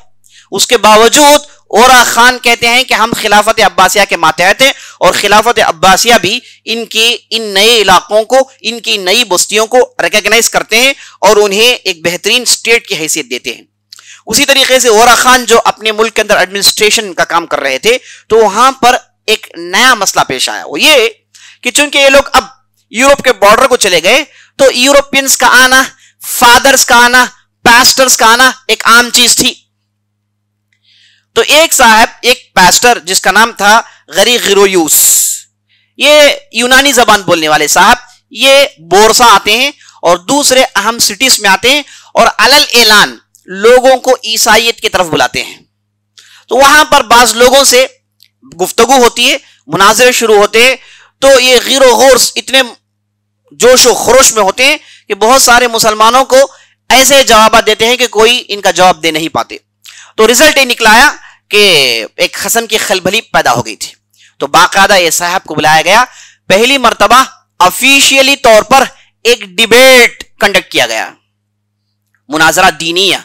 اس کے باوجود اورا خان کہتے ہیں کہ ہم خلافت عباسیہ کے ماتحت ہیں، اور خلافت عباسیہ بھی ان نئے علاقوں کو، ان کی نئی بستیوں کو ریکگنائز کرتے ہیں اور انہیں ایک بہترین سٹیٹ کی حیثیت دیتے ہیں۔ اسی طریقے سے اورا خان جو اپنے ملک کے اندر ایڈمنسٹریشن کا کام کر رہے تھے، تو وہاں پر ایک نیا مسئلہ پیش آیا، وہ یہ کہ چونکہ یہ لوگ اب یورپ کے بارڈر کو چلے گئے تو یورپینز کا آنا، فادرز کا آنا، پاسٹرز کا آنا ایک عام چیز تھی. تو ایک صاحب، ایک پاسٹر جس کا نام تھا غریغرویوس، یہ یونانی زبان بولنے والے صاحب، یہ بورسا آتے ہیں اور دوسرے اہم سٹیز میں آتے ہیں اور علل اعلان لوگوں کو عیسائیت کی طرف بلاتے ہیں. تو وہاں پر بعض لوگوں سے گفتگو ہوتی ہے، مناظرے شروع ہوتے ہیں، تو یہ غیر و غورس اتنے جوش و خروش میں ہوتے ہیں کہ بہت سارے مسلمانوں کو ایسے جوابات دیتے ہیں کہ کوئی ان کا جواب دے نہیں پاتے. تو رزلٹ یہ نکلایا کہ ایک قسم کی خلبلی پیدا ہو گئی تھی. تو باقاعدہ یہ صاحب کو بلایا گیا، پہلی مرتبہ آفیشیلی طور پر ایک ڈیبیٹ کنڈکٹ کیا گیا، مناظرہ دینیہ،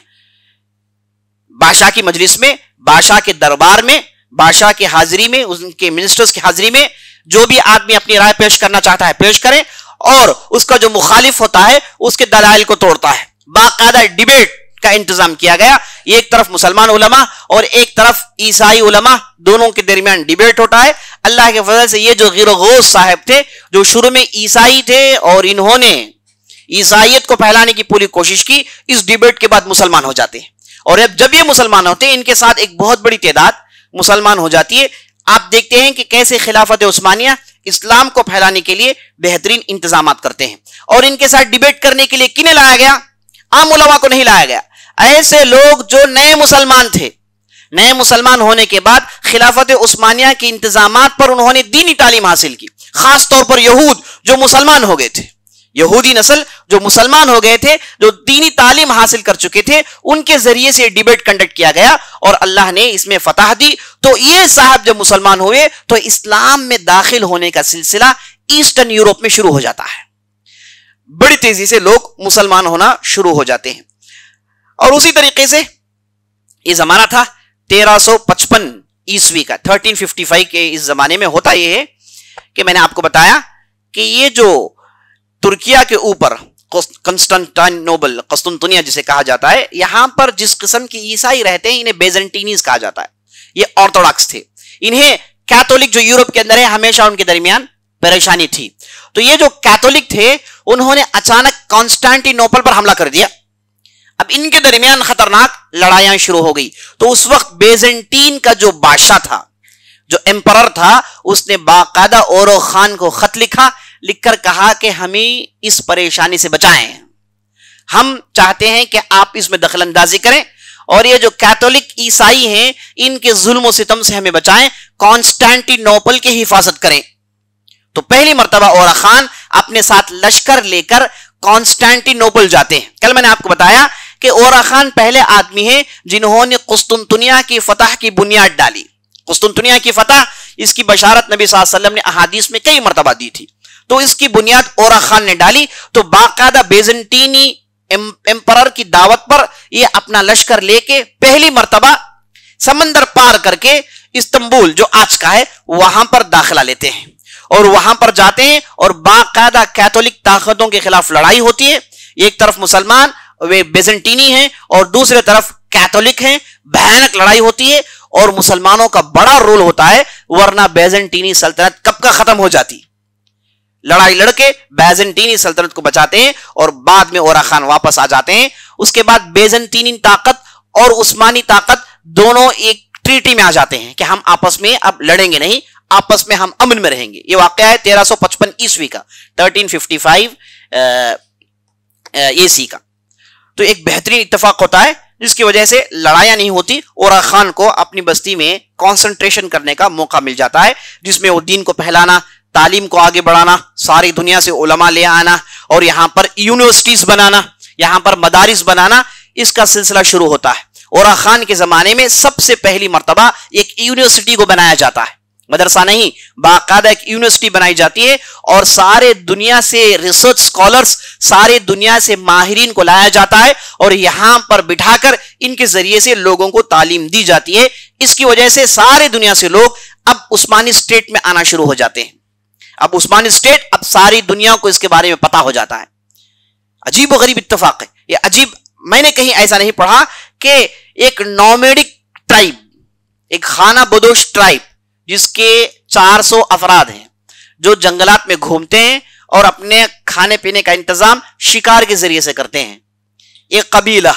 بادشاہ کی مجلس میں، بادشاہ کے دربار میں، بادشاہ کی حاضری میں، ان کے منسٹرز کی حاضری میں. جو بھی آدمی اپنی رائے پیش کرنا چاہتا ہے پیش کرے، اور اس کا جو مخالف ہوتا ہے اس کے دلائل کو توڑتا ہے. باقاعدہ ڈیبیٹ کا انتظام کیا گیا، ایک طرف مسلمان علماء اور ایک طرف عیسائی علماء، دونوں کے درمیان ڈیبیٹ ہوتا ہے. اللہ کے فضل سے یہ جو غیر و غوث صاحب تھے، جو شروع میں عیسائی تھے اور انہوں نے عیسائیت کو پھیلانے کی پوری کوشش کی، اس ڈیبیٹ کے بعد مسلمان ہو جاتے ہیں. اور جب یہ مسلمان ہوتے ہیں، ان کے ساتھ ایک بہت بڑی تعداد مسلمان ہو جاتی ہے. آپ دیکھتے ہیں کہ کیسے خلافت عثمانیہ اسلام کو پھیلانے کے لیے بہترین انتظامات کرتے ہیں. اور ان کے ساتھ ڈیبیٹ کرنے کے لیے کنہیں لایا گیا؟ عام علماء کو نہیں لایا گیا، ایسے لوگ جو نئے مسلمان تھے. نئے مسلمان ہونے کے بعد خلافت عثمانیہ کے انتظامات پر انہوں نے دینی تعلیم حاصل کی، خاص طور پر یہود جو مسلمان ہو گئے تھے، یہودی نسل جو مسلمان ہو گئے تھے، جو دینی تعلیم حاصل کر چکے تھے، ان کے ذریعے سے ڈیبیٹ کنڈکٹ کیا گیا اور اللہ نے اس میں فتح دی. تو یہ صاحب جب مسلمان ہوئے تو اسلام میں داخل ہونے کا سلسلہ ایسٹرن یورپ میں شروع ہو جاتا ہے. بڑی تیزی سے لوگ مسلمان ہونا شروع ہو جاتے ہیں. اور اسی طریقے سے یہ زمانہ تھا 1355 عیسوی کا، 1355 کے اس زمانے میں. ہوتا یہ ہے کہ میں نے آپ کو بتایا کہ یہ جو ترکیہ کے اوپر قسطنطنیہ، قسطنطنیہ جسے کہا جاتا ہے، یہاں پر جس قسم کی عیسائی رہتے ہیں انہیں بیزنٹینیز کہا جاتا ہے. یہ آرتھوڈاکس تھے. انہیں کیتھولک جو یورپ کے اندر ہے ہمیشہ ان کے درمیان پریشانی تھی. تو یہ جو کیتھولک تھے انہوں نے اچانک کانسٹینٹی نوپل پر حملہ کر دیا. اب ان کے درمیان خطرناک لڑائیاں شروع ہو گئی. تو اس وقت بیزنٹین کا جو بادشاہ تھا، جو امپرر تھا، اس نے باقاعدہ اورو خان کو خط لکھ کر کہا کہ ہمیں اس پریشانی سے بچائیں، ہم چاہتے ہیں کہ آپ اس میں دخل اندازی کریں اور یہ جو کیتھولک عیسائی ہیں ان کے ظلم و ستم سے ہمیں بچائیں، کانسٹینٹی نوپل کی حفاظت کریں. تو پہلی مرتبہ اورا خان اپنے ساتھ لشکر لے کر کانسٹینٹی نوپل جاتے ہیں. کل میں نے آپ کو بتایا کہ اورا خان پہلے آدمی ہیں جنہوں نے قسطنطنیہ کی فتح کی بنیاد ڈالی. قسطنطنیہ کی فتح، اس کی بشارت نبی صلی اللہ علیہ وسلم نے احادیث میں کئی مرتبہ دی تھی. تو اس کی بنیاد اورا خان نے ڈالی. تو باقاعدہ بیزنٹینی امپرر کی دعوت پر یہ اپنا لشکر لے کے پہلی مرتبہ سمندر پار کر کے استنبول جو آج کا ہے وہاں پر داخلہ لیتے ہیں اور وہاں پر جاتے ہیں اور باقاعدہ کیتھولک طاقتوں کے خلاف لڑائی ہوتی ہے. ایک طرف مسلمان وہ بیزنٹینی ہیں اور دوسرے طرف کیتھولک ہیں. بھیانک لڑائی ہوتی ہے اور مسلمانوں کا بڑا رول ہوتا ہے، ورنہ بیزنٹینی سلطنت کب کا ختم ہو جاتی. لڑائی لڑ کے بیزنٹینی سلطنت کو بچاتے ہیں اور بعد میں اورا خان واپس آ جاتے ہیں. اس کے بعد بیزنٹینی طاقت اور عثمانی طاقت دونوں ایک ٹریٹی میں آ جاتے ہیں کہ ہم آپس میں اب لڑیں گے نہیں، آپس میں ہم امن میں رہیں گے. یہ واقعہ ہے 1355 عیسوی کا، 1355 عیسوی کا. تو ایک بہترین اتفاق ہوتا ہے جس کی وجہ سے لڑائیاں نہیں ہوتی. اورا خان کو اپنی بستی میں کانسنٹریشن کرنے کا موقع مل جاتا ہے، جس میں وہ دین کو پھیلانا، تعلیم کو آگے بڑھانا، ساری دنیا سے علماء لے آنا اور یہاں پر یونیورسٹیز بنانا، یہاں پر مدارس بنانا، اس کا سلسلہ شروع ہوتا ہے. اورا خان کے زمانے میں سب سے پہلی مرتبہ ایک یونیورسٹی کو بنایا جاتا ہے. مدرسہ نہیں، باقاعدہ ایک یونیورسٹی بنائی جاتی ہے اور سارے دنیا سے ریسرچ سکولرز، سارے دنیا سے ماہرین کو لایا جاتا ہے اور یہاں پر بٹھا کر ان کے ذریعے سے لوگوں کو تعلیم دی جاتی ہے. اس کی وجہ سے سارے دنیا سے لوگ اب عثمانی اسٹیٹ میں آنا شروع ہو جاتے ہیں. اب عثمانی اسٹیٹ، اب ساری دنیا کو اس کے بارے میں پتا ہو جاتا ہے. عجیب و غریب اتفاق ہے یہ. عجیب، میں نے کہیں ایسا نہیں پڑھا کہ ایک نومیڈک ٹرائب، ایک خانہ بدوش ٹرائب جس کے 400 افراد ہیں جو جنگلات میں گھومتے ہیں اور اپنے کھانے پینے کا انتظام شکار کے ذریعے سے کرتے ہیں. ایک قبیلہ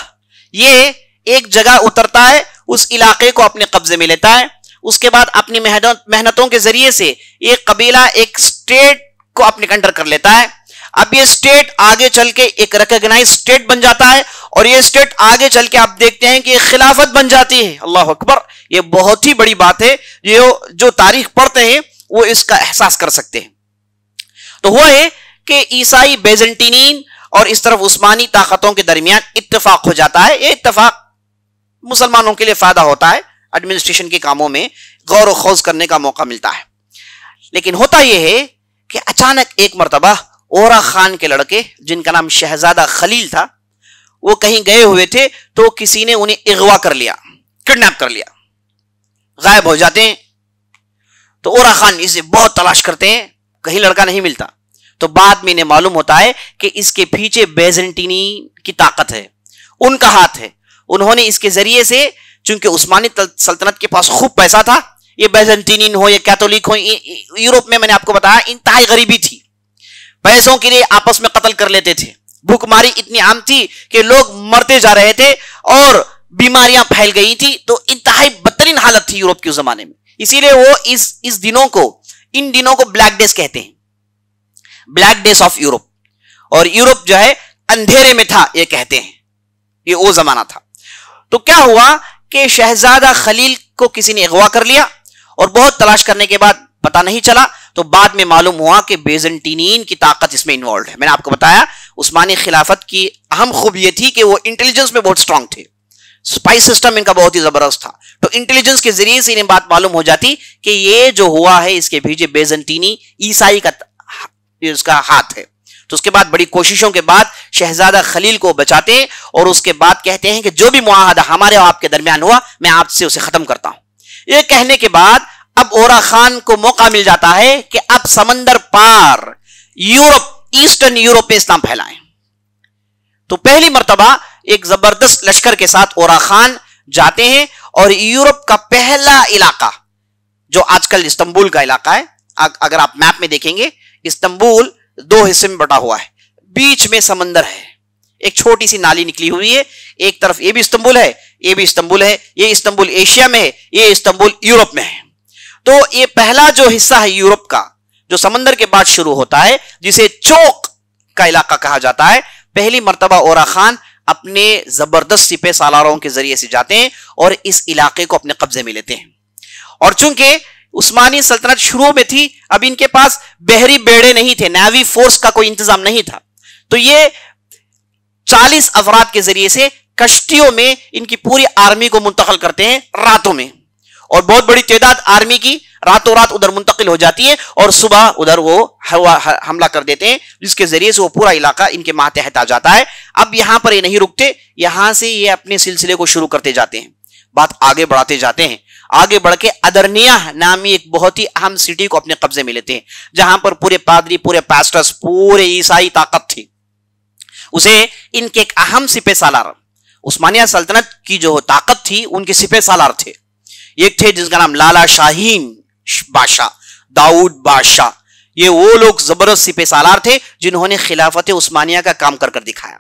یہ ایک جگہ اترتا ہے، اس علاقے کو اپنے قبضے میں لیتا ہے، اس کے بعد اپنی محنتوں کے ذریعے سے ایک قبیلہ ایک سٹیٹ کو اپنے انڈر کر لیتا ہے. اب یہ سٹیٹ آگے چل کے ایک ریکگنائز سٹیٹ بن جاتا ہے، اور یہ سٹیٹ آگے چل کے آپ دیکھتے ہیں کہ ایک خلافت بن جاتی ہے. اللہ اکبر، یہ بہت ہی بڑی بات ہے، جو تاریخ پڑھتے ہیں وہ اس کا احساس کر سکتے ہیں. تو ہوا ہے کہ عیسائی بیزنٹینین اور اس طرف عثمانی طاقتوں کے درمیان اتفاق ہو جاتا ہے. یہ اتفاق مسلمانوں کے لیے فائدہ ہوتا ہے، ایڈمنسٹریشن کے کاموں میں غور و خوض کرنے کا موقع ملتا ہے. لیکن ہوتا یہ ہے کہ اچانک ایک مرتبہ اورا خان کے لڑکے جن کا نام شہزادہ خلیل تھا، وہ کہیں گئے ہوئے تھے تو کسی نے انہیں اغوا کر لیا، کڈنیپ کر لیا، غائب ہو جاتے ہیں. تو اورا خان اسے بہت تلاش کرتے ہیں، کہیں لڑکا نہیں ملتا. تو بعد میں انہیں معلوم ہوتا ہے کہ اس کے پیچھے بیزنٹینی کی طاقت ہے، ان کا ہاتھ ہے. انہوں نے اس کے ذریعے سے، چونکہ عثمانی سلطنت کے پاس خوب پیسہ تھا، یہ بیزنٹینین ہو یا کیتھولک ہو، یورپ میں نے آپ کو بتایا انتہائی غریبی تھی، پیسوں کے لیے آپس میں قتل کر لیتے تھے، بھوک ماری اتنی عام تھی کہ لوگ مرتے جا رہے تھے اور بیماریاں پھیل گئی تھی. تو انتہائی بدترین حالت تھی یورپ کے زمانے میں. اسی لیے وہ ان دنوں کو بلیک ڈیز کہتے ہیں، بلیک ڈیز آف یورپ. اور یورپ جو ہے اندھیرے میں تھا یہ کہتے ہیں، یہ وہ زمانہ تھا. تو کیا ہوا کہ شہزادہ خلیل کو کسی نے اغوا کر لیا، اور بہت تلاش کرنے کے بعد پتہ نہیں چلا. تو بعد میں معلوم ہوا کہ بیزنٹینین کی طاقت اس میں انوالوڈ ہے. میں نے آپ کو بتایا عثمانی خلافت کی اہم خوبی یہ تھی کہ وہ انٹیلیجنس میں بہت سٹرونگ تھے، سپائی سسٹم ان کا بہت ہی زبردست تھا. تو انٹیلیجنس کے ذریعے سے انہیں بات معلوم ہو جاتی کہ یہ جو ہوا ہے اس کے پیچھے بیزنٹینی عیسائی کا اس کا ہاتھ ہے. تو اس کے بعد بڑی کوششوں کے بعد شہزادہ خلیل کو بچاتے ہیں، اور اس کے بعد کہتے ہیں کہ جو بھی معاہدہ ہمارے اور آپ کے درمیان ہوا میں آپ سے اسے ختم کرتا ہوں. یہ کہنے کے بعد اب اورا خان کو موقع مل جاتا ہے کہ اب سمندر پار یورپ، ایسٹرن یورپ میں اسلام پھیلائیں. تو پہلی مرتبہ ایک زبردست لشکر کے ساتھ اورا خان جاتے ہیں، اور یورپ کا پہلا علاقہ جو آج کل استنبول کا علاقہ ہے، اگر آپ میپ میں دیکھیں گے استنبول 2 حصے میں بٹا ہوا ہے، بیچ میں سمندر ہے، ایک چھوٹی سی نالی نکلی ہوئی ہے، ایک طرف یہ بھی استنبول ہے، یہ بھی استنبول ہے، یہ استنبول ایشیا میں ہے، یہ استنبول یورپ میں ہے. تو یہ پہلا جو حصہ ہے یورپ کا جو سمندر کے بعد شروع ہوتا ہے، جسے چوک کا علاقہ کہا جاتا ہے، پہلی مرتبہ اورا خان اپنے زبردست سپہ سالاروں کے ذریعے سے جاتے ہیں اور اس علاقے کو اپنے قبضے میں لیتے ہیں. اور چونکہ عثمانی سلطنت شروع میں تھی، اب ان کے پاس بحری بیڑے نہیں تھے، نیوی فورس کا کوئی انتظام نہیں تھا. تو یہ 40 افراد کے ذریعے سے کشتیوں میں ان کی پوری آرمی کو منتقل کرتے ہیں راتوں میں، اور بہت بڑی تعداد آرمی کی راتوں رات ادھر منتقل ہو جاتی ہے، اور صبح ادھر وہ حملہ کر دیتے ہیں، جس کے ذریعے سے وہ پورا علاقہ ان کے ماتحت آ جاتا ہے. اب یہاں پر یہ نہیں رکتے، یہاں سے یہ اپنے سلسلے کو شروع کرتے جاتے ہیں، بات آگے بڑھاتے جاتے ہیں. آگے بڑھ کے ادرنیہ نامی ایک بہت ہی اہم سٹی کو اپنے قبضے میں لیتے ہیں، جہاں پر پورے پادری، پورے پاسٹرز، پورے عیسائی طاقت تھی. اسے ان کے ایک اہم سپہ سالار، عثمانیہ سلطنت کی جو طاقت تھی ان کے سپہ سالار تھے. ایک تھے جس کا نام لالا شاہین بادشاہ، داؤد بادشاہ. یہ وہ لوگ زبردست سپہ سالار تھے جنہوں نے خلافت عثمانیہ کا کام کر دکھایا.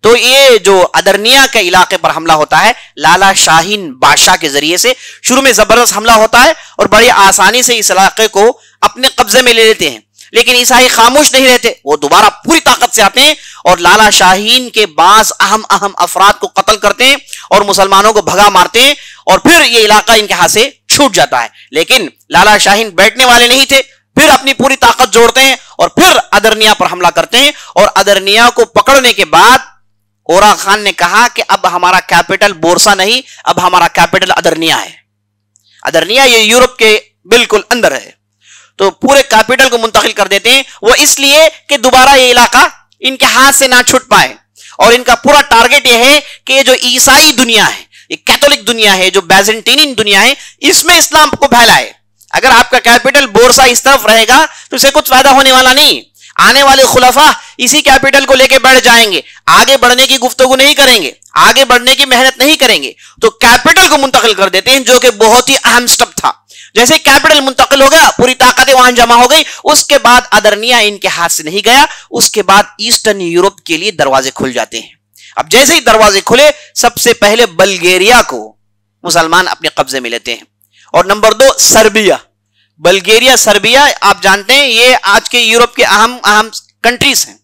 تو یہ جو ادرنیہ کے علاقے پر حملہ ہوتا ہے لالا شاہین بادشاہ کے ذریعے سے، شروع میں زبردست حملہ ہوتا ہے اور بڑی آسانی سے اس علاقے کو اپنے قبضے میں لے لیتے ہیں. لیکن عیسائی خاموش نہیں رہتے، وہ دوبارہ پوری طاقت سے آتے ہیں اور لالا شاہین کے بعض اہم افراد کو قتل کرتے ہیں اور مسلمانوں کو بھگا مارتے ہیں، اور پھر یہ علاقہ ان کے ہاتھ سے چھوٹ جاتا ہے. لیکن لالا شاہین بیٹھنے والے نہیں تھے، پھر اپنی پوری طاقت جوڑتے ہیں اور پھر ادرنیہ پر حملہ کرتے ہیں. اور ادرنیہ کو پکڑنے کے بعد اورا خان نے کہا کہ اب ہمارا کیپٹل بورسا نہیں، اب ہمارا کیپٹل ادرنیہ ہے. ادرنیہ یہ یورپ کے بالکل اندر ہے. تو پورے کیپٹل کو منتقل کر دیتے ہیں، وہ اس لیے کہ دوبارہ یہ علاقہ ان کے ہاتھ سے نہ چھوٹ پائے. اور ان کا پورا ٹارگٹ یہ ہے کہ جو عیسائی دنیا ہے، یہ کیتھولک دنیا ہے، جو بیزنٹینین دنیا ہے، اس میں اسلام کو پھیلائے. اگر آپ کا کیپٹل بورسا اس طرف رہے گا تو اسے کچھ فائدہ ہونے والا نہیں. آنے والے خلفاء اسی کیپٹل کو لے کے بیٹھ جائیں گے, آگے بڑھنے کی گفتگو نہیں کریں گے, آگے بڑھنے کی محنت نہیں کریں گے, تو کیپٹل کو منتقل کر دیتے ہیں, جو کہ بہت ہی اہم سٹیپ تھا. جیسے کیپٹل منتقل ہو گیا, پوری طاقتیں وہاں جمع ہو گئی, اس کے بعد ادرنیا ان کے ہاتھ سے نہیں گیا, اس کے بعد ایسٹرن یورپ کے لیے دروازے کھل جاتے ہیں. اب جیسے ہی دروازے کھلے, سب سے پہلے بلگیریا کو مسلمان اپنے قبضے میں لیتے ہیں, اور نمبر 2 سربیا. بلگیریا, سربیا آپ جانتے ہیں یہ آج کے یورپ کے اہم کنٹریز ہیں.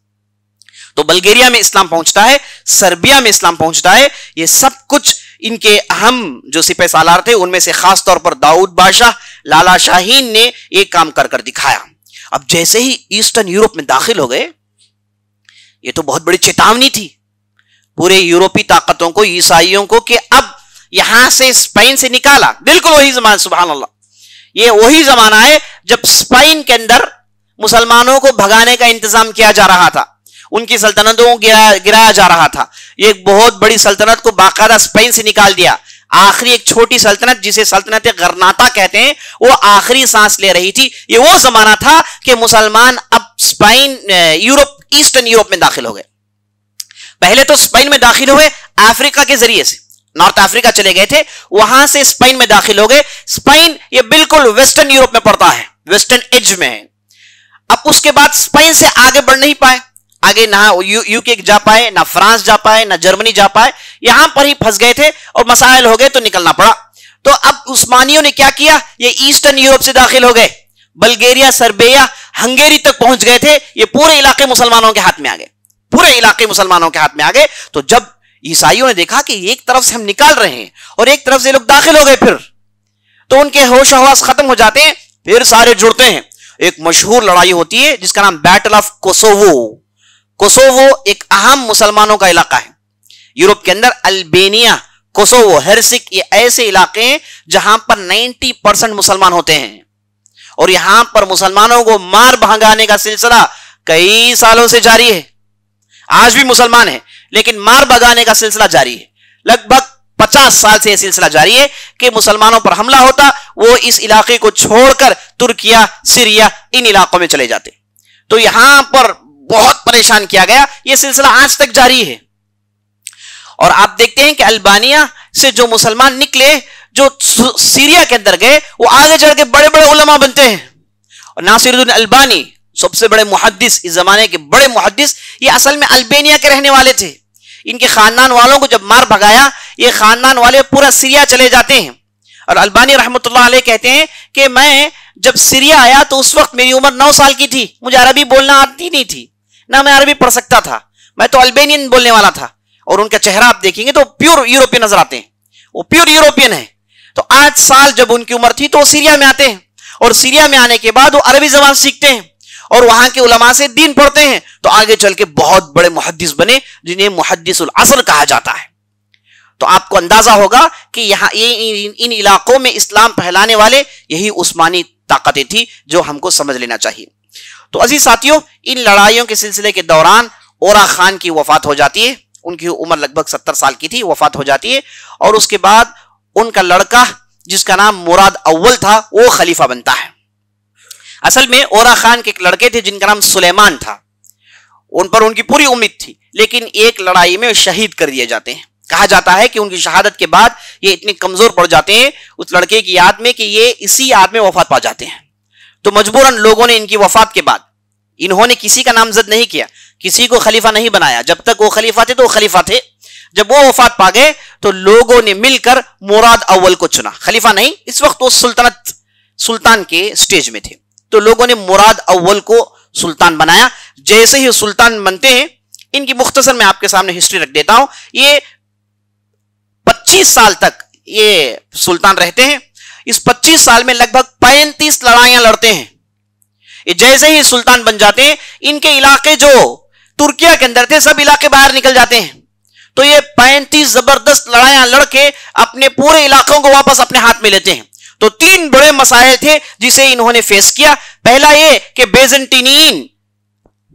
تو بلگیریا میں اسلام پہنچتا ہے, سربیا میں اسلام پہنچتا ہے. یہ سب کچھ ان کے اہم جو سپہ سالار تھے ان میں سے خاص طور پر داؤد بادشاہ, لالا شاہین نے ایک کام کر دکھایا. اب جیسے ہی ایسٹرن یورپ میں داخل ہو گئے, یہ تو بہت بڑی چیتاونی تھی پورے یورپی طاقتوں کو, عیسائیوں کو, کہ اب یہاں سے اسپین سے نکالا. بالکل وہی زمانہ, سبحان اللہ, یہ وہی زمانہ ہے جب اسپین کے اندر مسلمانوں کو بھگانے کا انتظام کیا جا رہا تھا, ان کی سلطنتوں کو گرایا جا رہا تھا. یہ ایک بہت بڑی سلطنت کو باقاعدہ اسپین سے نکال دیا. آخری ایک چھوٹی سلطنت جسے سلطنت غرناطہ کہتے ہیں, وہ آخری سانس لے رہی تھی. یہ وہ زمانہ تھا کہ مسلمان اب اسپین, یورپ, ایسٹرن یورپ میں داخل ہو گئے. پہلے تو اسپین میں داخل ہوئے افریقہ کے ذریعے سے, نارتھ افریقہ چلے گئے تھے, وہاں سے اسپین میں داخل ہو گئے. اسپین یہ بالکل ویسٹرن یورپ میں پڑتا ہے, ویسٹرن ایج میں ہے. اب اس کے بعد اسپین سے آگے بڑھ نہیں پائے, آگے نہ یو کے جا پائے, نہ فرانس جا پائے, نہ جرمنی جا پائے, یہاں پر ہی پھنس گئے تھے اور مسائل ہو گئے تو نکلنا پڑا. تو اب عثمانیوں نے کیا کیا, یہ ایسٹرن یورپ سے داخل ہو گئے, بلگیریا, سربیا, ہنگیری تک پہنچ گئے تھے. یہ پورے علاقے مسلمانوں کے ہاتھ میں آ گئے, پورے علاقے مسلمانوں کے ہاتھ میں آ گئے. تو جب عیسائیوں نے دیکھا کہ ایک طرف سے ہم نکال رہے ہیں اور ایک طرف سے لوگ داخل ہو گئے, پھر تو ان کے ہوش و حواس ختم ہو جاتے ہیں, پھر سارے جڑتے ہیں. ایک مشہور لڑائی ہوتی ہے جس کا نام بیٹل آف کوسوو. کوسوو ایک اہم مسلمانوں کا علاقہ ہے یورپ کے اندر. البینیا, کوسوو, ہرسک, یہ ایسے علاقے ہیں جہاں پر 90% مسلمان ہوتے ہیں, اور یہاں پر مسلمانوں کو مار بھگانے کا سلسلہ کئی سالوں سے جاری ہے. آج بھی مسلمان ہیں لیکن مار بھگانے کا سلسلہ جاری ہے. لگ بھگ 50 سال سے یہ سلسلہ جاری ہے کہ مسلمانوں پر حملہ ہوتا, وہ اس علاقے کو چھوڑ کر ترکیہ, سیریا, ان علاقوں میں چلے جاتے. تو یہاں پر بہت پریشان کیا گیا. یہ سلسلہ آج تک جاری ہے. اور آپ دیکھتے ہیں کہ البانیہ سے جو مسلمان نکلے, جو سیریا کے اندر گئے, وہ آگے چڑھ کے بڑے بڑے علماء بنتے ہیں. اور ناصر الدین البانی سب سے بڑے محدث, اس زمانے کے بڑے محدث, یہ اصل میں البانیہ کے رہنے والے تھے. ان کے خاندان والوں کو جب مار بھگایا, یہ خاندان والے پورا سیریا چلے جاتے ہیں. اور البانی رحمۃ اللہ علیہ کہتے ہیں کہ میں جب سیریا آیا تو اس وقت میری عمر 9 سال کی تھی, مجھے عربی بولنا آتی نہیں تھی, نہ میں عربی پڑھ سکتا تھا, میں تو البینین بولنے والا تھا. اور ان کا چہرہ آپ دیکھیں گے تو پیور یورپین نظر آتے ہیں, وہ پیور یورپین ہے. تو 8 سال جب ان کی عمر تھی تو وہ سیریا میں آتے ہیں, اور سیریا میں آنے کے بعد وہ عربی زبان سیکھتے ہیں اور وہاں کے علماء سے دین پڑھتے ہیں. تو آگے چل کے بہت بڑے محدث بنے جنہیں محدث العصر کہا جاتا ہے. تو آپ کو اندازہ ہوگا کہ یہاں ان علاقوں میں اسلام پھیلانے والے یہی عثمانی طاقتیں تھی جو ہم کو سمجھ لینا چاہیے. تو عزیز ساتھیوں, ان لڑائیوں کے سلسلے کے دوران اورا خان کی وفات ہو جاتی ہے. ان کی عمر لگ بھگ 70 سال کی تھی, وفات ہو جاتی ہے. اور اس کے بعد ان کا لڑکا جس کا نام مراد اول تھا وہ خلیفہ بنتا ہے. اصل میں اورا خان کے ایک لڑکے تھے جن کا نام سلیمان تھا, ان پر ان کی پوری امید تھی, لیکن ایک لڑائی میں شہید کر دیے جاتے ہیں. کہا جاتا ہے کہ ان کی شہادت کے بعد یہ اتنے کمزور پڑ جاتے ہیں اس لڑکے کی یاد میں کہ یہ اسی یاد میں وفات پا جاتے ہیں. تو مجبوراً لوگوں نے ان کی وفات کے بعد, انہوں نے کسی کا نامزد نہیں کیا, کسی کو خلیفہ نہیں بنایا. جب تک وہ خلیفہ تھے تو وہ خلیفہ تھے. جب وہ وفات پا گئے تو لوگوں نے مل کر مراد اول کو چنا. خلیفہ نہیں, اس وقت وہ سلطان کے سٹیج میں تھے, تو لوگوں نے مراد اول کو سلطان بنایا. جیسے ہی سلطان بنتے ہیں, ان کی مختصر میں آپ کے سامنے ہسٹری رکھ دیتا ہوں. یہ 25 سال تک یہ سلطان رہتے ہیں. اس 25 سال میں لگ بھگ 35 لڑائیاں لڑتے ہیں. یہ جیسے ہی سلطان بن جاتے ہیں, ان کے علاقے جو ترکیہ کے اندر تھے سب علاقے باہر نکل جاتے ہیں. تو یہ 35 زبردست لڑائیاں لڑ کے اپنے پورے علاقوں کو واپس اپنے ہاتھ میں لیتے ہیں. تو 3 بڑے مسائل تھے جسے انہوں نے فیس کیا. پہلا یہ کہ بیزنٹینین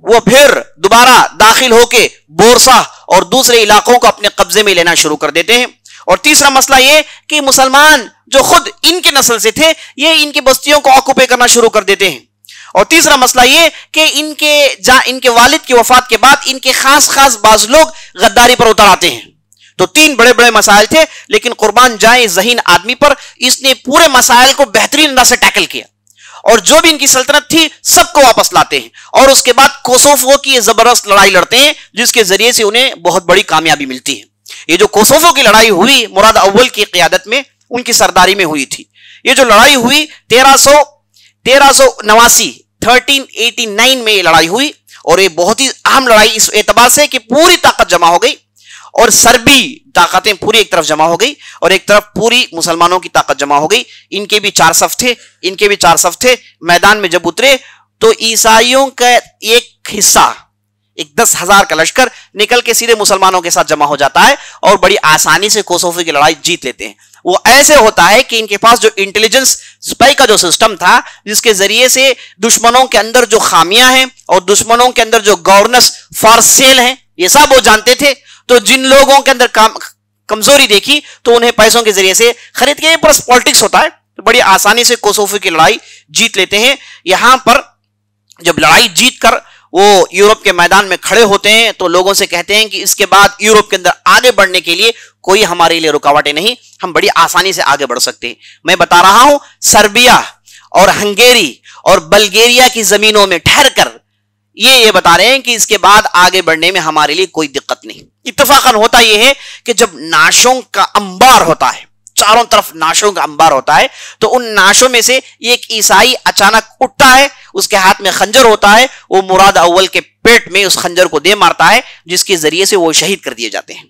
وہ پھر دوبارہ داخل ہو کے بورسا اور دوسرے علاقوں کو اپنے قبضے میں لینا شروع کر دیتے ہیں. اور تیسرا مسئلہ یہ کہ مسلمان جو خود ان کے نسل سے تھے, یہ ان کی بستیوں کو آکوپے کرنا شروع کر دیتے ہیں. اور تیسرا مسئلہ یہ کہ ان کے والد کی وفات کے بعد ان کے خاص بعض لوگ غداری پر اتر آتے ہیں. تو 3 بڑے بڑے مسائل تھے، لیکن قربان جائیں ذہین آدمی پر، اس نے پورے مسائل کو بہترین انداز سے ٹیکل کیا، اور جو بھی ان کی سلطنت تھی سب کو واپس لاتے ہیں، اور اس کے بعد کوسوفو کی یہ زبردست لڑائی لڑتے ہیں جس کے ذریعے سے انہیں بہت بڑی کامیاببی ملتی ہے. یہ جو کوسوفو کی لڑائی ہوئی مراد اول کی قیادت میں، ان کی سرداری میں ہوئی تھی. یہ جو لڑائی ہوئی 1389 میں یہ لڑائی ہوئی، اور یہ بہت ہی اہم لڑائی اس اعتبار سے کہ پوری طاقت جمع ہو گئی، اور سربی طاقتیں پوری ایک طرف جمع ہو گئی، اور ایک طرف پوری مسلمانوں کی طاقت جمع ہو گئی. ان کے بھی 4 صف تھے. میدان میں جب اترے تو عیسائیوں کا ایک حصہ، ایک 10,000 کا لشکر نکل کے سیدھے مسلمانوں کے ساتھ جمع ہو جاتا ہے، اور بڑی آسانی سے کوسوفو کی لڑائی جیت لیتے ہیں. وہ ایسے ہوتا ہے کہ ان کے پاس جو انٹیلیجنس سپائی کا جو سسٹم تھا، جس کے ذریعے سے دشمنوں کے اندر جو خامیاں ہیں اور دشمنوں کے اندر جو گورننس فار سیل ہیں، یہ سب وہ جانتے تھے. تو جن لوگوں کے اندر کمزوری دیکھی تو انہیں پیسوں کے ذریعے سے خرید کے، پلس پالیٹکس ہوتا ہے، تو بڑی آسانی سے کوسوفو کی لڑائی جیت لیتے ہیں. یہاں پر جب لڑائی جیت کر وہ یورپ کے میدان میں کھڑے ہوتے ہیں تو لوگوں سے کہتے ہیں کہ اس کے بعد یورپ کے اندر آگے بڑھنے کے لیے کوئی ہمارے لیے رکاوٹیں نہیں، ہم بڑی آسانی سے آگے بڑھ سکتے ہیں. میں بتا رہا ہوں سربیا اور ہنگیری اور بلگیریا کی زمینوں میں ٹھہر کر یہ بتا رہے ہیں کہ اس کے بعد آگے بڑھنے میں ہمارے لیے کوئی دقت نہیں. اتفاقاً ہوتا یہ ہے کہ جب نعشوں کا انبار ہوتا ہے، چاروں طرف نعشوں کا انبار ہوتا ہے، تو ان نعشوں میں سے ایک عیسائی اچانک اٹھتا ہے، اس کے ہاتھ میں خنجر ہوتا ہے، وہ مراد اول کے پیٹ میں اس خنجر کو دے مارتا ہے، جس کے ذریعے سے وہ شہید کر دیے جاتے ہیں.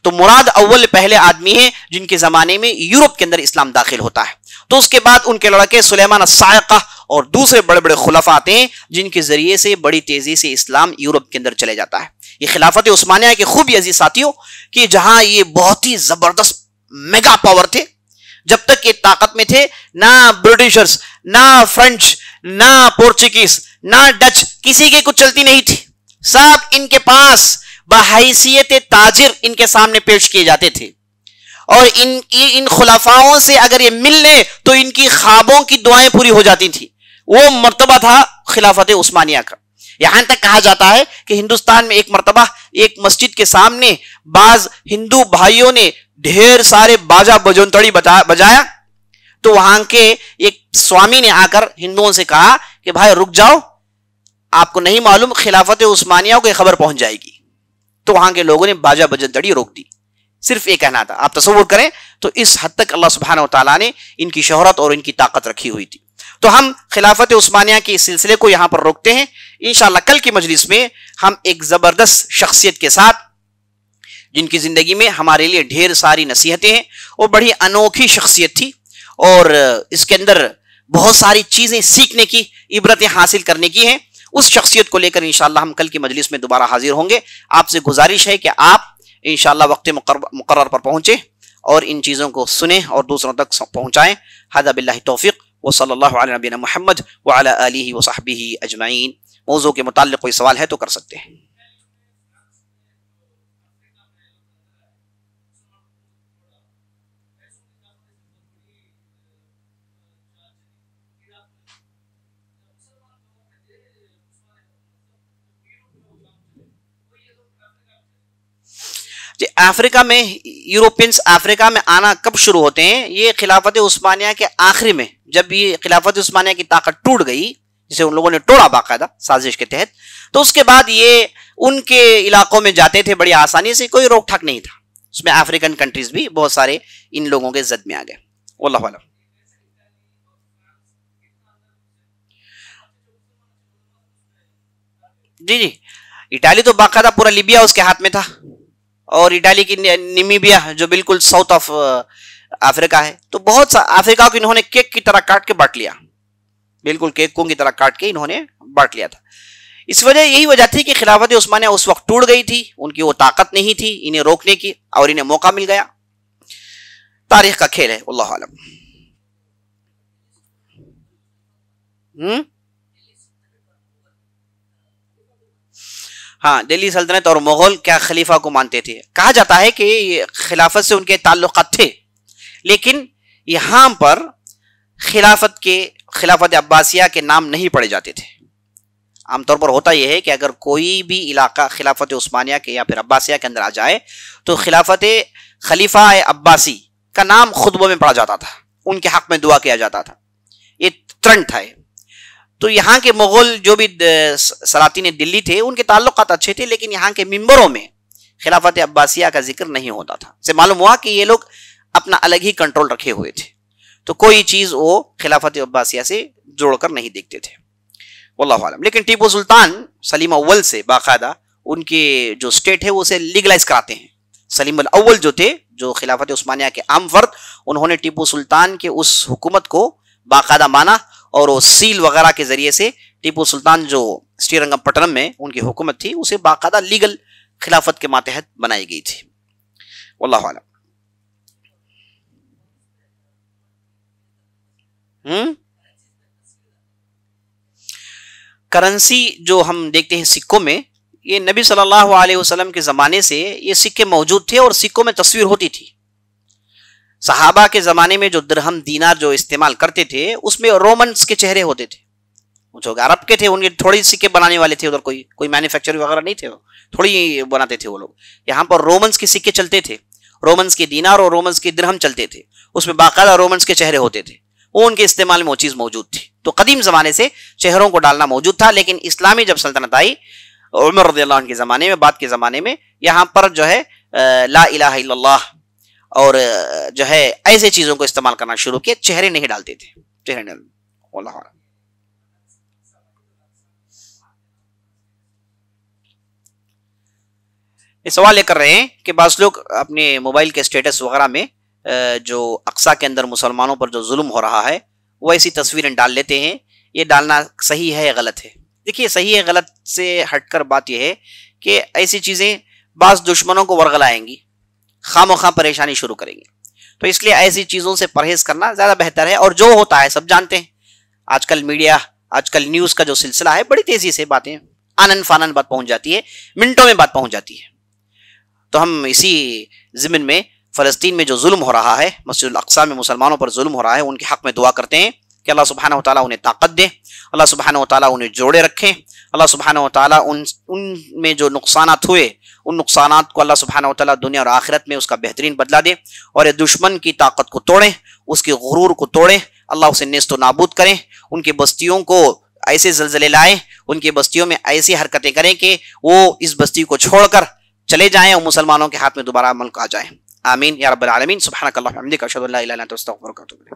تو مراد اول پہلے آدمی ہیں جن کے زمانے میں یورپ کے اندر اسلام داخل ہوتا ہے. تو اس کے بعد ان کے لڑکے سلیمان الصاعقہ اور دوسرے بڑے بڑے خلفاء آتے ہیں، جن کے ذریعے سے بڑی تیزی سے اسلام یورپ کے اندر چلے جاتا ہے. یہ خلافت عثمانیہ کی خوبی عزیز ساتھیوں کہ جہاں یہ بہت ہی زبردست میگا پاور تھے، جب تک یہ طاقت میں تھے، نہ برٹشرز، نہ فرینچ، نہ پورچیگیز، نہ ڈچ، کسی کی کچھ چلتی نہیں تھی. سب ان کے پاس بحیثیت تاجر ان کے سامنے پیش کیے جاتے تھے، اور ان خلفاؤں سے اگر یہ مل لیں تو ان کی خوابوں کی دعائیں پوری ہو جاتی تھی. وہ مرتبہ تھا خلافت عثمانیہ کا. یہاں تک کہا جاتا ہے کہ ہندوستان میں ایک مرتبہ ایک مسجد کے سامنے بعض ہندو بھائیوں نے ڈھیر سارے باجا بجونتڑی بجایا، تو وہاں کے ایک سوامی نے آ کر ہندوؤں سے کہا کہ بھائی رک جاؤ، آپ کو نہیں معلوم خلافت عثمانیہ کو یہ خبر پہنچ جائے گی. تو وہاں کے لوگوں نے باجا بجونتڑی روک دی. صرف یہ کہنا تھا. آپ تصور کریں تو اس حد تک اللہ سبحانہ وتعالیٰ نے ان کی شہرت اور ان کی طاقت رکھی ہوئی تھی. تو ہم خلافت عثمانیہ کے اس سلسلے کو یہاں پر روکتے ہیں. انشاءاللہ کل کی مجلس میں ہم ایک زبردست شخصیت کے ساتھ، جن کی زندگی میں ہمارے لیے ڈھیر ساری نصیحتیں ہیں، اور بڑی انوکھی شخصیت تھی، اور اس کے اندر بہت ساری چیزیں سیکھنے کی، عبرتیں حاصل کرنے کی ہیں. اس شخصیت کو لے کر انشاءاللہ ہم کل کی مجلس میں دوبارہ حاضر ہوں گے. آپ سے گزارش ہے کہ آپ انشاءاللہ وقت مقرر پر پہنچیں اور ان چیزوں کو سنیں اور دوسروں تک پہنچائیں. ھذا باللہ توفیق وصلی اللہ علی نبینا محمد وعلی آلہ وصحبہ اجمعین. موضوع کے متعلق کوئی سوال ہے تو کر سکتے ہیں. افریقہ میں یورپینز افریقہ میں آنا کب شروع ہوتے ہیں؟ یہ خلافت عثمانیہ کے آخری میں، جب یہ خلافت عثمانیہ کی طاقت ٹوٹ گئی، جسے ان لوگوں نے توڑا باقاعدہ سازش کے تحت، تو اس کے بعد یہ ان کے علاقوں میں جاتے تھے بڑی آسانی سے، کوئی روک ٹھاک نہیں تھا. اس میں افریقن کنٹریز بھی بہت سارے ان لوگوں کے زد میں آ گئے. واللہ اعلم. جی اٹالی تو باقاعدہ پورا لیبیا اس کے ہاتھ میں تھا، اور اٹالی کی نیمیبیا جو بالکل ساؤتھ آف افریقہ ہے، تو بہت سا افریقہ کو انہوں نے کیک کی طرح کاٹ کے بانٹ لیا، بالکل کیکوں کی طرح کاٹ کے انہوں نے بانٹ لیا تھا. اس وجہ یہی وجہ تھی کہ خلافت عثمانیہ اس وقت ٹوٹ گئی تھی، ان کی وہ طاقت نہیں تھی انہیں روکنے کی، اور انہیں موقع مل گیا. تاریخ کا کھیل ہے. واللہ اعلم. ہاں، دہلی سلطنت اور مغول کیا خلیفہ کو مانتے تھے؟ کہا جاتا ہے کہ خلافت سے ان کے تعلقات تھے، لیکن یہاں پر خلافت کے خلافت عباسیہ کے نام نہیں پڑے جاتے تھے. عام طور پر ہوتا یہ ہے کہ اگر کوئی بھی علاقہ خلافت عثمانیہ کے یا پھر عباسیہ کے اندر آ جائے تو خلافت خلیفہ عباسی کا نام خطبوں میں پڑھا جاتا تھا، ان کے حق میں دعا کیا جاتا تھا. یہ ٹرینڈ تھا. تو یہاں کے مغل جو بھی سلاطین دلی تھے ان کے تعلقات اچھے تھے، لیکن یہاں کے ممبروں میں خلافت عباسیہ کا ذکر نہیں ہوتا تھا. سے معلوم ہوا کہ یہ لوگ اپنا الگ ہی کنٹرول رکھے ہوئے تھے، تو کوئی چیز وہ خلافت عباسیہ سے جوڑ کر نہیں دیکھتے تھے. واللہ عالم. لیکن ٹیپو سلطان سلیم اول سے باقاعدہ ان کے جو اسٹیٹ ہے وہ اسے لیگلائز کراتے ہیں. سلیم الاول جو تھے، جو خلافت عثمانیہ کے عام فرد، انہوں نے ٹیپو سلطان کے اس حکومت کو باقاعدہ مانا، اور وہ سیل وغیرہ کے ذریعے سے ٹیپو سلطان جو سری رنگم پٹنم میں ان کی حکومت تھی اسے باقاعدہ لیگل خلافت کے ماتحت بنائی گئی تھی. واللہ عالم. کرنسی جو ہم دیکھتے ہیں سکوں میں، یہ نبی صلی اللہ علیہ وسلم کے زمانے سے یہ سکے موجود تھے اور سکوں میں تصویر ہوتی تھی. صحابہ کے زمانے میں جو درہم دینار جو استعمال کرتے تھے اس میں رومنز کے چہرے ہوتے تھے. جو عرب کے تھے ان کے تھوڑی سکے بنانے والے تھے، ادھر کوئی مینوفیکچر وغیرہ نہیں تھے، تھوڑی بناتے تھے وہ لوگ. یہاں پر رومنز کے سکے چلتے تھے، رومنز کے دینار اور رومنز کے درہم چلتے تھے، اس میں باقاعدہ رومنز کے چہرے ہوتے تھے. وہ ان کے استعمال میں وہ چیز موجود تھی. تو قدیم زمانے سے چہروں کو ڈالنا موجود تھا، لیکن اسلامی جب سلطنت آئی عمر رضی اللہ عنہ کے زمانے میں، بعد کے زمانے میں، یہاں پر جو ہے لا الہ الا اللہ اور جو ہے ایسے چیزوں کو استعمال کرنا شروع کیے. چہرے نہیں ڈالتے تھے، چہرے نہیں. اللہ عالم. یہ سوال لے کر رہے ہیں کہ بعض لوگ اپنے موبائل کے اسٹیٹس وغیرہ میں جو اقصیٰ کے اندر مسلمانوں پر جو ظلم ہو رہا ہے وہ ایسی تصویریں ڈال لیتے ہیں. یہ ڈالنا صحیح ہے یا غلط ہے؟ دیکھیے، صحیح ہے غلط سے ہٹ کر بات یہ ہے کہ ایسی چیزیں بعض دشمنوں کو ورغلائیں گی، خام و خواہ پریشانی شروع کریں گے. تو اس لیے ایسی چیزوں سے پرہیز کرنا زیادہ بہتر ہے. اور جو ہوتا ہے سب جانتے ہیں. آج کل میڈیا، آج کل نیوز کا جو سلسلہ ہے، بڑی تیزی سے باتیں آنن فانن بات پہنچ جاتی ہے، منٹوں میں بات پہنچ جاتی ہے. تو ہم اسی ضمن میں فلسطین میں جو ظلم ہو رہا ہے، مسجد الاقصیٰ میں مسلمانوں پر ظلم ہو رہا ہے، ان کے حق میں دعا کرتے ہیں کہ اللہ سبحانہ و تعالیٰ انہیں طاقت دے، اللہ سبحانہ و تعالیٰ انہیں جوڑے رکھیں، اللہ سبحانہ و تعالیٰ ان میں جو نقصانات ہوئے ان نقصانات کو اللہ سبحانہ و تعالیٰ دنیا اور آخرت میں اس کا بہترین بدلہ دے، اور یہ دشمن کی طاقت کو توڑیں، اس کے غرور کو توڑیں، اللہ اسے نیست و نابود کریں، ان کی بستیوں کو ایسے زلزلے لائیں، ان کی بستیوں میں ایسی حرکتیں کریں کہ وہ اس بستی کو چھوڑ کر چلے جائیں اور مسلمانوں کے ہاتھ میں دوبارہ ملک آ جائیں. آمین یا رب العالمین. سبحانک اللہم و بحمدک، اشہد ان لا الہ الا انت، استغفرک و اتوب الیک.